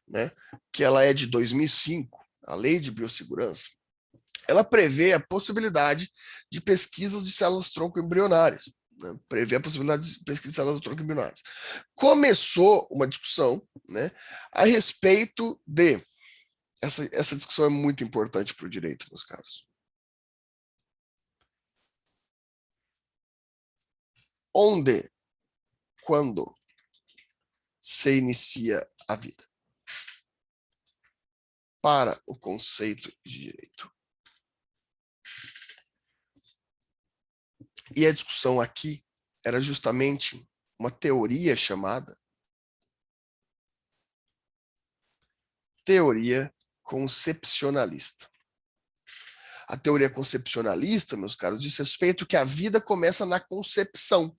né, que ela é de 2005, a Lei de Biossegurança, ela prevê a possibilidade de pesquisas de células-tronco embrionárias. Né, prevê a possibilidade de pesquisa de células-tronco embrionárias. Começou uma discussão, né, a respeito de... Essa discussão é muito importante para o direito, meus caros. Onde, quando se inicia a vida? Para o conceito de direito. E a discussão aqui era justamente uma teoria chamada teoria concepcionalista. A teoria concepcionalista, meus caros, diz respeito que a vida começa na concepção,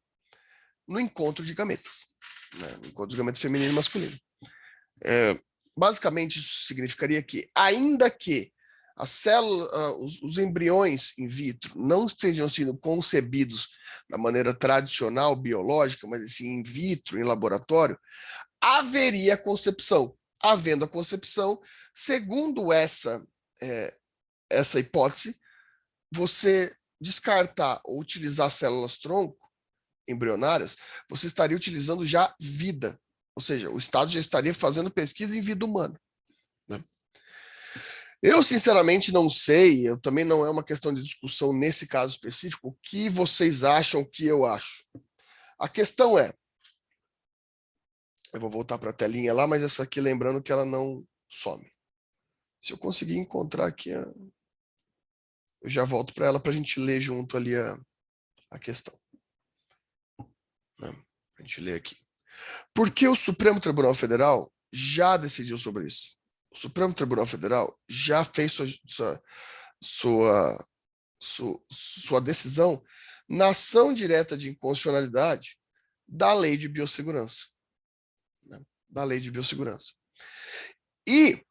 no encontro de gametas, né? No encontro de gametas feminino e masculino. Basicamente, isso significaria que, ainda que as células, os embriões in vitro não estejam sendo concebidos da maneira tradicional, biológica, mas assim, in vitro, em laboratório, haveria concepção. Havendo a concepção, segundo essa hipótese, você descartar ou utilizar células-tronco embrionárias, você estaria utilizando já vida. Ou seja, o Estado já estaria fazendo pesquisa em vida humana, né? Eu, sinceramente, não sei, eu também não é uma questão de discussão nesse caso específico, o que vocês acham, o que eu acho. A questão é, eu vou voltar para a telinha lá, mas essa aqui, lembrando que ela não some. Se eu conseguir encontrar aqui, eu já volto para ela para a gente ler junto ali a questão. A gente lê aqui. Porque o Supremo Tribunal Federal já decidiu sobre isso. O Supremo Tribunal Federal já fez sua decisão na ação direta de inconstitucionalidade da Lei de Biossegurança. Né? Da Lei de Biossegurança. E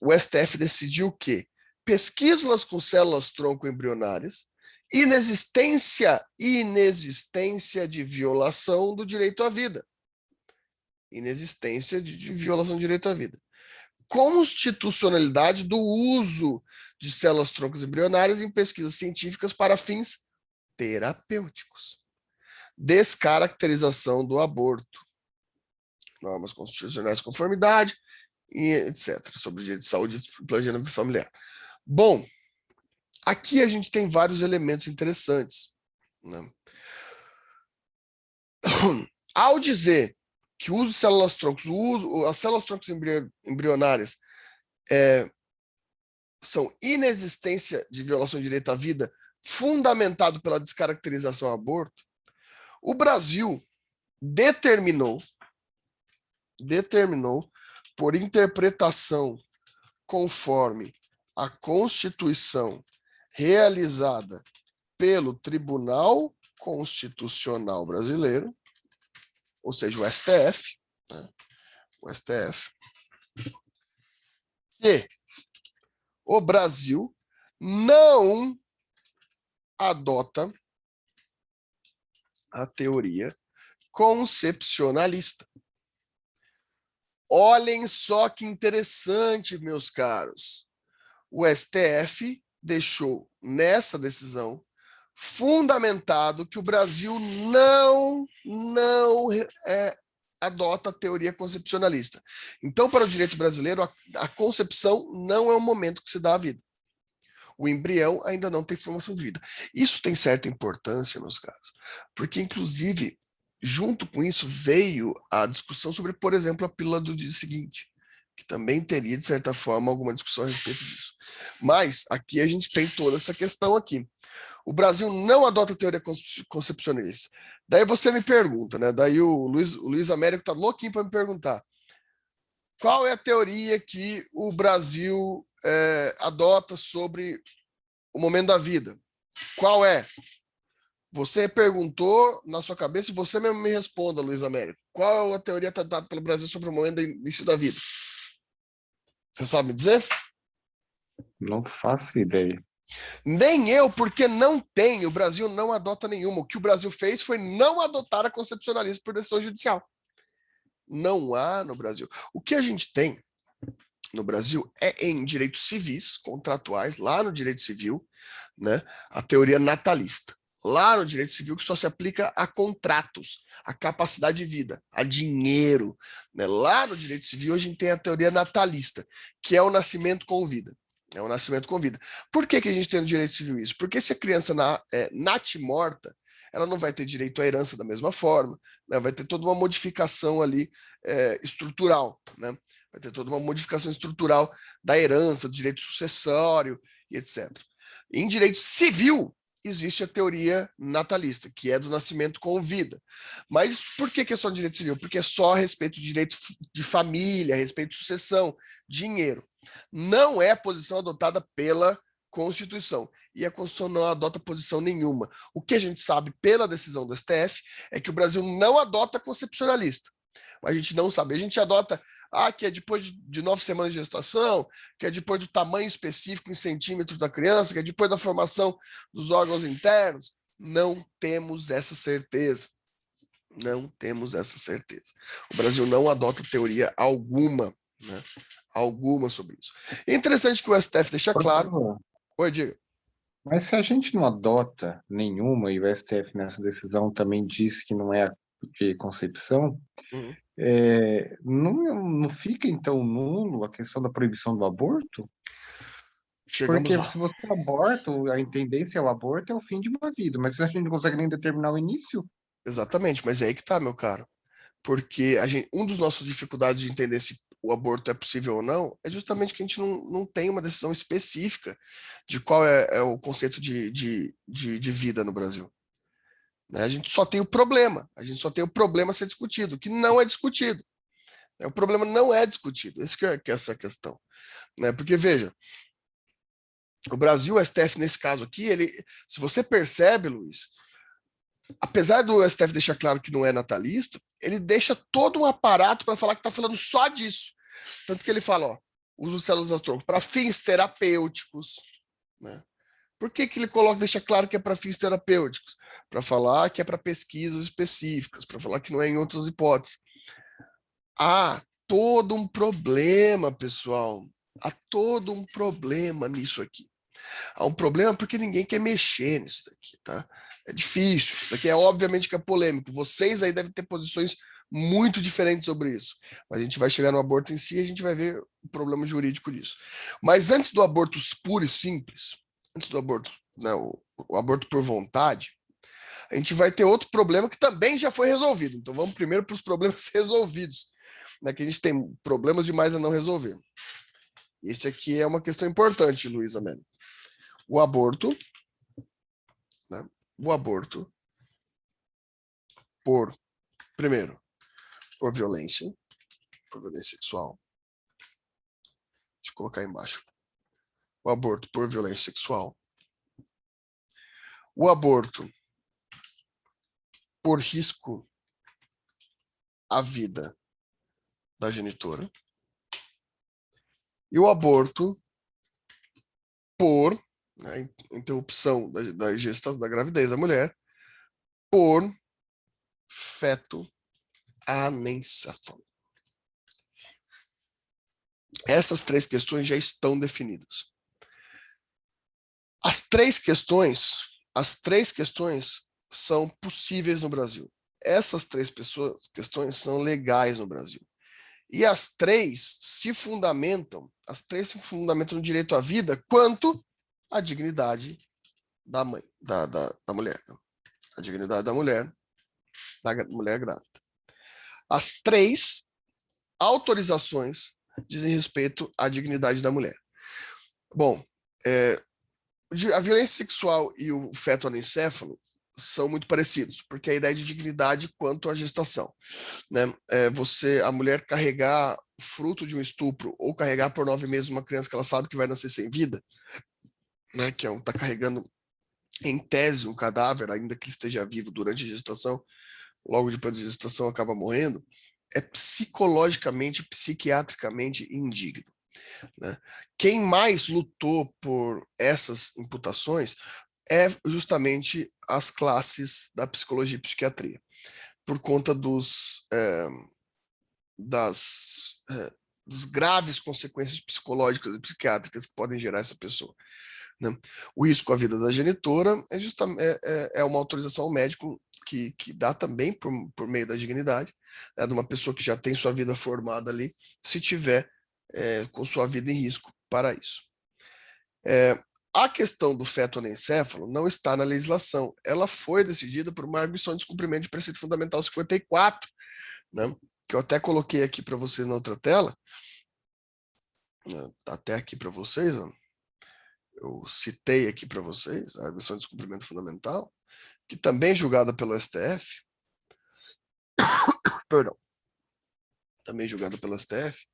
o STF decidiu que pesquisas com células-tronco embrionárias, inexistência de violação do direito à vida. Inexistência de violação do direito à vida. Constitucionalidade do uso de células-troncos embrionárias em pesquisas científicas para fins terapêuticos. Descaracterização do aborto. Normas constitucionais de conformidade, e etc. Sobre direito de saúde e planejamento familiar. Bom, aqui a gente tem vários elementos interessantes, né? Ao dizer que o uso de células-troncos, as células-troncos embrionárias são inexistência de violação de direito à vida fundamentado pela descaracterização ao aborto, o Brasil determinou por interpretação conforme a Constituição realizada pelo Tribunal Constitucional Brasileiro, ou seja, o STF, né? O STF, que o Brasil não adota a teoria concepcionalista. Olhem só que interessante, meus caros. O STF deixou nessa decisão fundamentado que o Brasil não adota a teoria concepcionalista. Então, para o direito brasileiro, a concepção não é o momento que se dá a vida. O embrião ainda não tem formação de vida. Isso tem certa importância, meus casos, porque, inclusive, junto com isso, veio a discussão sobre, por exemplo, a pílula do dia seguinte, que também teria, de certa forma, alguma discussão a respeito disso. Mas aqui a gente tem toda essa questão aqui. O Brasil não adota a teoria concepcionalista. Daí você me pergunta, né? Daí o Luiz Américo tá louquinho para me perguntar. Qual é a teoria que o Brasil adota sobre o momento da vida? Qual é? Você perguntou na sua cabeça e você mesmo me responda, Luiz Américo. Qual é a teoria adotada pelo Brasil sobre o momento do início da vida? Você sabe me dizer? Não faço ideia. Nem eu, porque não tem. O Brasil não adota nenhuma. O que o Brasil fez foi não adotar a concepcionalista por decisão judicial. Não há no Brasil. O que a gente tem no Brasil é em direitos civis, contratuais, lá no direito civil, né, a teoria natalista. Lá no direito civil que só se aplica a contratos, a capacidade de vida, a dinheiro. Né? Lá no direito civil a gente tem a teoria natalista, que é o nascimento com vida. É o nascimento com vida. Por que a gente tem no direito civil isso? Porque se a criança nasce morta, ela não vai ter direito à herança da mesma forma, né? Vai ter toda uma modificação ali estrutural, né? Vai ter toda uma modificação estrutural da herança, do direito sucessório e etc. Em direito civil, existe a teoria natalista, que é do nascimento com vida. Mas por que é só direito civil? Porque é só a respeito de direito de família, a respeito de sucessão, dinheiro. Não é a posição adotada pela Constituição. E a Constituição não adota posição nenhuma. O que a gente sabe pela decisão do STF é que o Brasil não adota concepcionalista. A gente não sabe. A gente adota que é depois de 9 semanas de gestação, que é depois do tamanho específico em centímetros da criança, que é depois da formação dos órgãos internos. Não temos essa certeza. Não temos essa certeza. O Brasil não adota teoria alguma, né? Alguma sobre isso. É interessante que o STF deixa claro... Oi, diga. Mas se a gente não adota nenhuma, e o STF nessa decisão também disse que não é de concepção, não fica, então, nulo a questão da proibição do aborto? Chegamos Porque lá. se você aborta, a tendência ao aborto é o fim de uma vida, mas se a gente não consegue nem determinar o início... Exatamente, mas é aí que tá, meu caro. Porque um dos nossos dificuldades de entender se o aborto é possível ou não é justamente que a gente não tem uma decisão específica de qual é o conceito de vida no Brasil. Né? A gente só tem o problema, a gente só tem o problema a ser discutido, que não é discutido. O problema não é discutido, esse que é essa questão. Né? Porque, veja, o Brasil, o STF, nesse caso aqui, se você percebe, Luiz, apesar do STF deixar claro que não é natalista, ele deixa todo um aparato para falar que está falando só disso. Tanto que ele fala, usa células astrônicas para fins terapêuticos. Né? Por que ele deixa claro que é para fins terapêuticos? Para falar que é para pesquisas específicas, para falar que não é em outras hipóteses. Há todo um problema, pessoal. Há todo um problema nisso aqui. Há um problema porque ninguém quer mexer nisso daqui, tá? É difícil, isso daqui obviamente que é polêmico. Vocês aí devem ter posições muito diferentes sobre isso. Mas a gente vai chegar no aborto em si e a gente vai ver o problema jurídico disso. Mas antes do aborto puro e simples, antes do aborto, né, o aborto por vontade, a gente vai ter outro problema que também já foi resolvido. Então vamos primeiro para os problemas resolvidos, né, que a gente tem problemas demais a não resolver. Esse aqui é uma questão importante, Luiz Américo. O aborto, né? O aborto primeiro, por violência sexual. Deixa eu colocar aí embaixo. O aborto por violência sexual. O aborto por risco à vida da genitora. E o aborto por interrupção da gestação, da gravidez da mulher, por feto anencefalo. Essas 3 questões já estão definidas. As três questões são possíveis no Brasil. essas três questões são legais no Brasil. E as três se fundamentam no direito à vida quanto à dignidade da mãe, da mulher. A dignidade da mulher grávida. As três autorizações dizem respeito à dignidade da mulher. Bom, a violência sexual e o feto anencefalo são muito parecidos, porque a ideia de dignidade quanto à gestação, né? A mulher carregar fruto de um estupro ou carregar por 9 meses uma criança que ela sabe que vai nascer sem vida, né? Que está carregando em tese um cadáver, ainda que esteja vivo durante a gestação, logo depois da gestação acaba morrendo, é psicologicamente, psiquiatricamente indigno, né? Quem mais lutou por essas imputações é justamente as classes da psicologia e psiquiatria, por conta das graves consequências psicológicas e psiquiátricas que podem gerar essa pessoa, né? O risco à vida da genitora é uma autorização ao médico que dá também por meio da dignidade, né, de uma pessoa que já tem sua vida formada ali, se tiver com sua vida em risco para isso. A questão do feto anencefalo não está na legislação. Ela foi decidida por uma arguição de descumprimento de preceito fundamental 54, né, que eu até coloquei aqui para vocês na outra tela. Está até aqui para vocês. Ó. Eu citei aqui para vocês a arguição de descumprimento fundamental, que também é julgada pelo STF. Perdão. Também julgada pelo STF,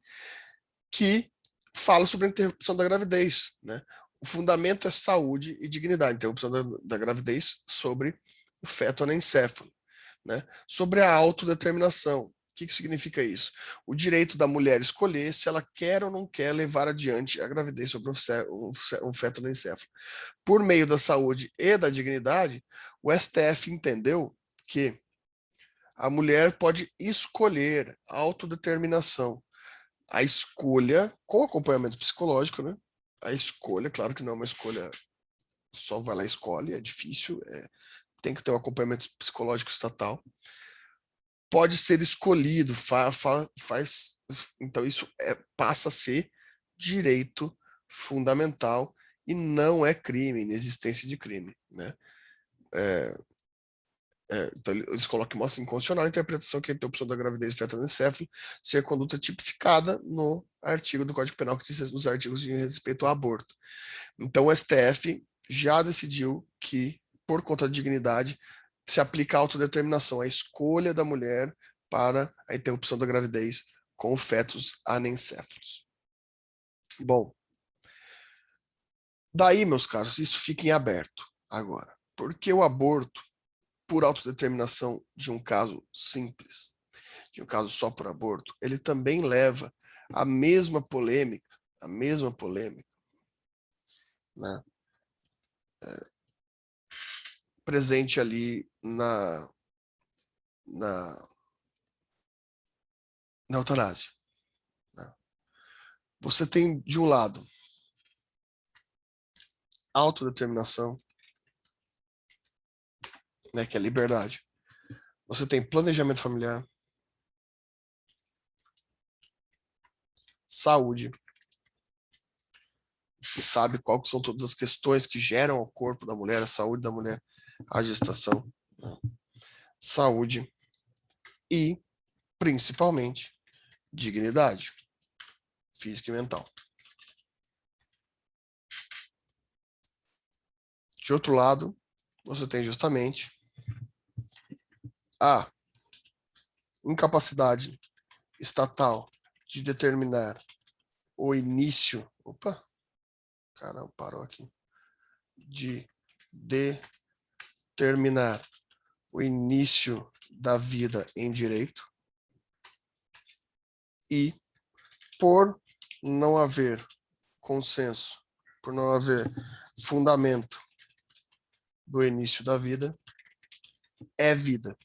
que fala sobre a interrupção da gravidez, né? O fundamento é saúde e dignidade, interrupção da gravidez sobre o feto anencefalo, né? Sobre a autodeterminação. O que significa isso? O direito da mulher escolher se ela quer ou não quer levar adiante a gravidez sobre o feto anencefalo. Por meio da saúde e da dignidade, o STF entendeu que a mulher pode escolher a autodeterminação. A escolha, com acompanhamento psicológico, né? A escolha, claro que não é uma escolha, só vai lá e escolhe, é difícil, tem que ter um acompanhamento psicológico estatal. Pode ser escolhido, então isso passa a ser direito fundamental e não é crime, inexistência de crime, né? Então eles colocam, mostra inconstitucional a interpretação que a interrupção da gravidez e feto anencefalo ser conduta tipificada no artigo do Código Penal que diz nos artigos de respeito ao aborto. Então o STF já decidiu que, por conta da dignidade, se aplica a autodeterminação, a escolha da mulher para a interrupção da gravidez com fetos anencéfalos. Bom, daí, meus caros, isso fica em aberto agora. Porque o aborto, por autodeterminação de um caso simples, de um caso só por aborto, ele também leva à mesma polêmica, né? Presente ali na eutanásia, né? Você tem, de um lado, autodeterminação, né, que é liberdade. Você tem planejamento familiar, saúde. Você sabe quais são todas as questões que geram ao corpo da mulher, a saúde da mulher, a gestação, né? Saúde e, principalmente, dignidade física e mental. De outro lado, você tem justamente a incapacidade estatal de determinar o início. Opa! Caramba, parou aqui. De determinar o início da vida em direito. E, por não haver consenso, por não haver fundamento do início da vida, é vida.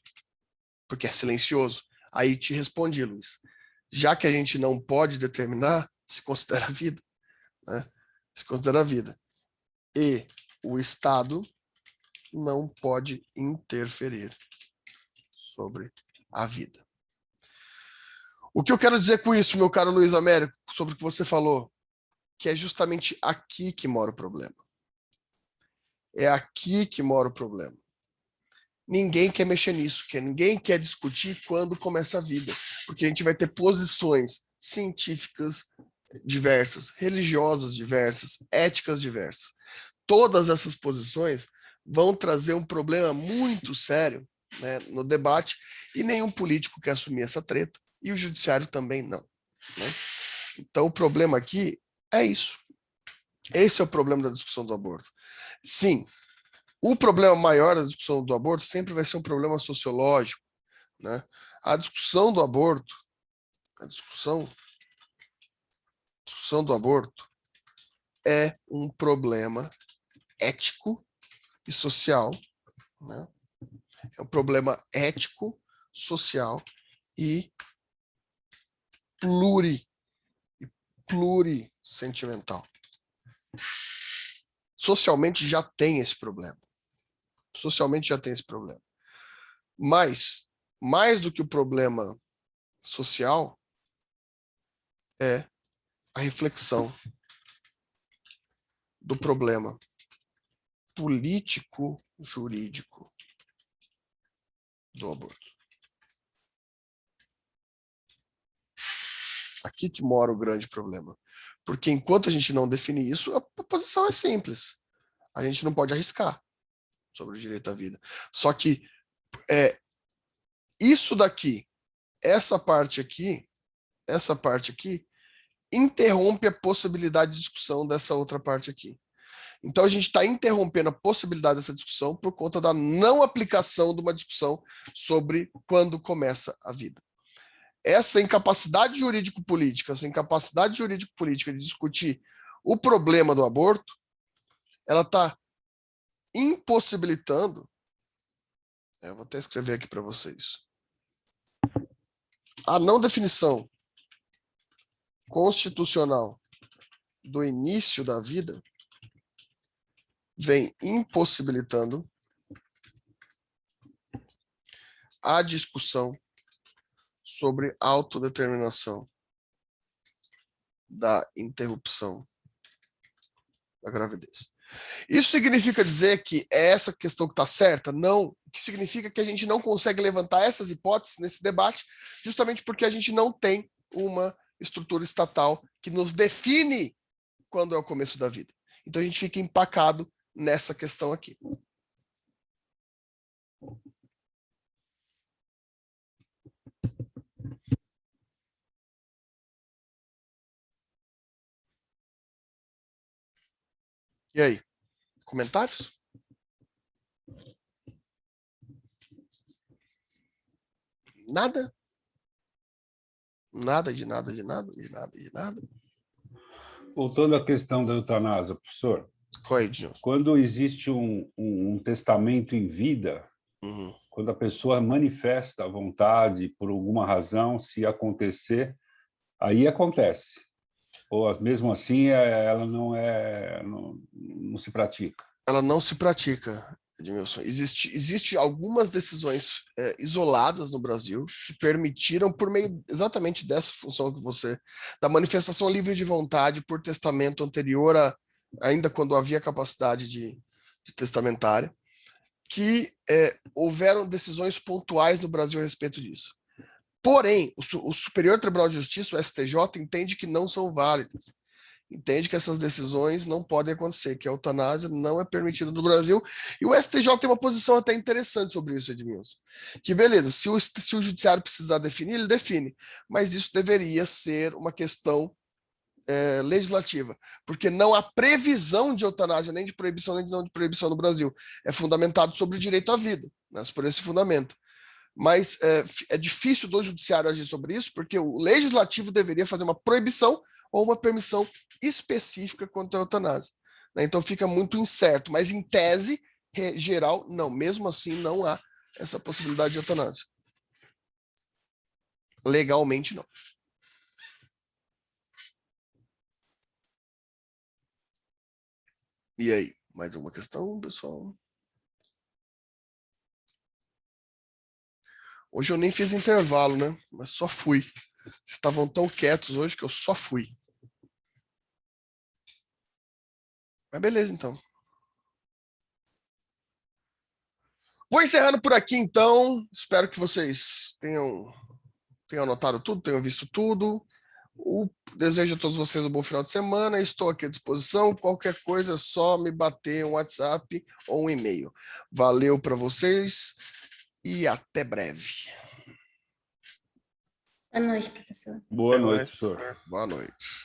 Porque é silencioso. Aí te respondi, Luiz. Já que a gente não pode determinar, se considera vida, né? Se considera vida. E o Estado não pode interferir sobre a vida. O que eu quero dizer com isso, meu caro Luiz Américo, sobre o que você falou, que é justamente aqui que mora o problema. É aqui que mora o problema. Ninguém quer mexer nisso, ninguém quer discutir quando começa a vida, porque a gente vai ter posições científicas diversas, religiosas diversas, éticas diversas. Todas essas posições vão trazer um problema muito sério, né, no debate, e nenhum político quer assumir essa treta, e o judiciário também não. Né? Então, o problema aqui é isso. Esse é o problema da discussão do aborto. Sim, o problema maior da discussão do aborto sempre vai ser um problema sociológico. Né? A discussão do aborto, a discussão do aborto é um problema ético e social, né? É um problema ético, social e plurissentimental. Socialmente já tem esse problema. Mas, mais do que o problema social, é a reflexão do problema político-jurídico do aborto. Aqui que mora o grande problema. Porque enquanto a gente não definir isso, a posição é simples. A gente não pode arriscar sobre o direito à vida. Só que isso daqui, essa parte aqui, interrompe a possibilidade de discussão dessa outra parte aqui. Então, a gente está interrompendo a possibilidade dessa discussão por conta da não aplicação de uma discussão sobre quando começa a vida. Essa incapacidade jurídico-política de discutir o problema do aborto, ela está impossibilitando, eu vou até escrever aqui para vocês, a não definição constitucional do início da vida vem impossibilitando a discussão sobre autodeterminação da interrupção da gravidez. Isso significa dizer que é essa questão que está certa? Não. O que significa que a gente não consegue levantar essas hipóteses nesse debate, justamente porque a gente não tem uma estrutura estatal que nos define quando é o começo da vida. Então a gente fica empacado nessa questão aqui. E aí? Comentários? Nada? Nada de nada. Voltando à questão da eutanásia, professor. Quando existe um testamento em vida, quando a pessoa manifesta a vontade por alguma razão, se acontecer, aí acontece. Ou mesmo assim ela não se pratica? Ela não se pratica, Edmilson. Existe algumas decisões isoladas no Brasil que permitiram, por meio exatamente dessa função que da manifestação livre de vontade por testamento anterior ainda quando havia capacidade de testamentária, que houveram decisões pontuais no Brasil a respeito disso. Porém, o Superior Tribunal de Justiça, o STJ, entende que não são válidas. Entende que essas decisões não podem acontecer, que a eutanásia não é permitida no Brasil. E o STJ tem uma posição até interessante sobre isso, Edmilson. Que beleza, se o judiciário precisar definir, ele define. Mas isso deveria ser uma questão legislativa, porque não há previsão de eutanásia, nem de proibição, nem de não de proibição no Brasil. É fundamentado sobre o direito à vida, né, por esse fundamento. Mas é difícil do judiciário agir sobre isso, porque o legislativo deveria fazer uma proibição ou uma permissão específica quanto à eutanásia. Né? Então fica muito incerto, mas em tese geral, não. Mesmo assim, não há essa possibilidade de eutanásia. Legalmente, não. E aí, mais uma questão, pessoal? Hoje eu nem fiz intervalo, né? Mas só fui. Vocês estavam tão quietos hoje que eu só fui. Mas beleza, então. Vou encerrando por aqui, então. Espero que vocês tenham anotado tudo, tenham visto tudo. Desejo a todos vocês um bom final de semana. Estou aqui à disposição. Qualquer coisa é só me bater um WhatsApp ou um e-mail. Valeu para vocês e até breve. Boa noite, professor. Boa noite, professor. Boa noite.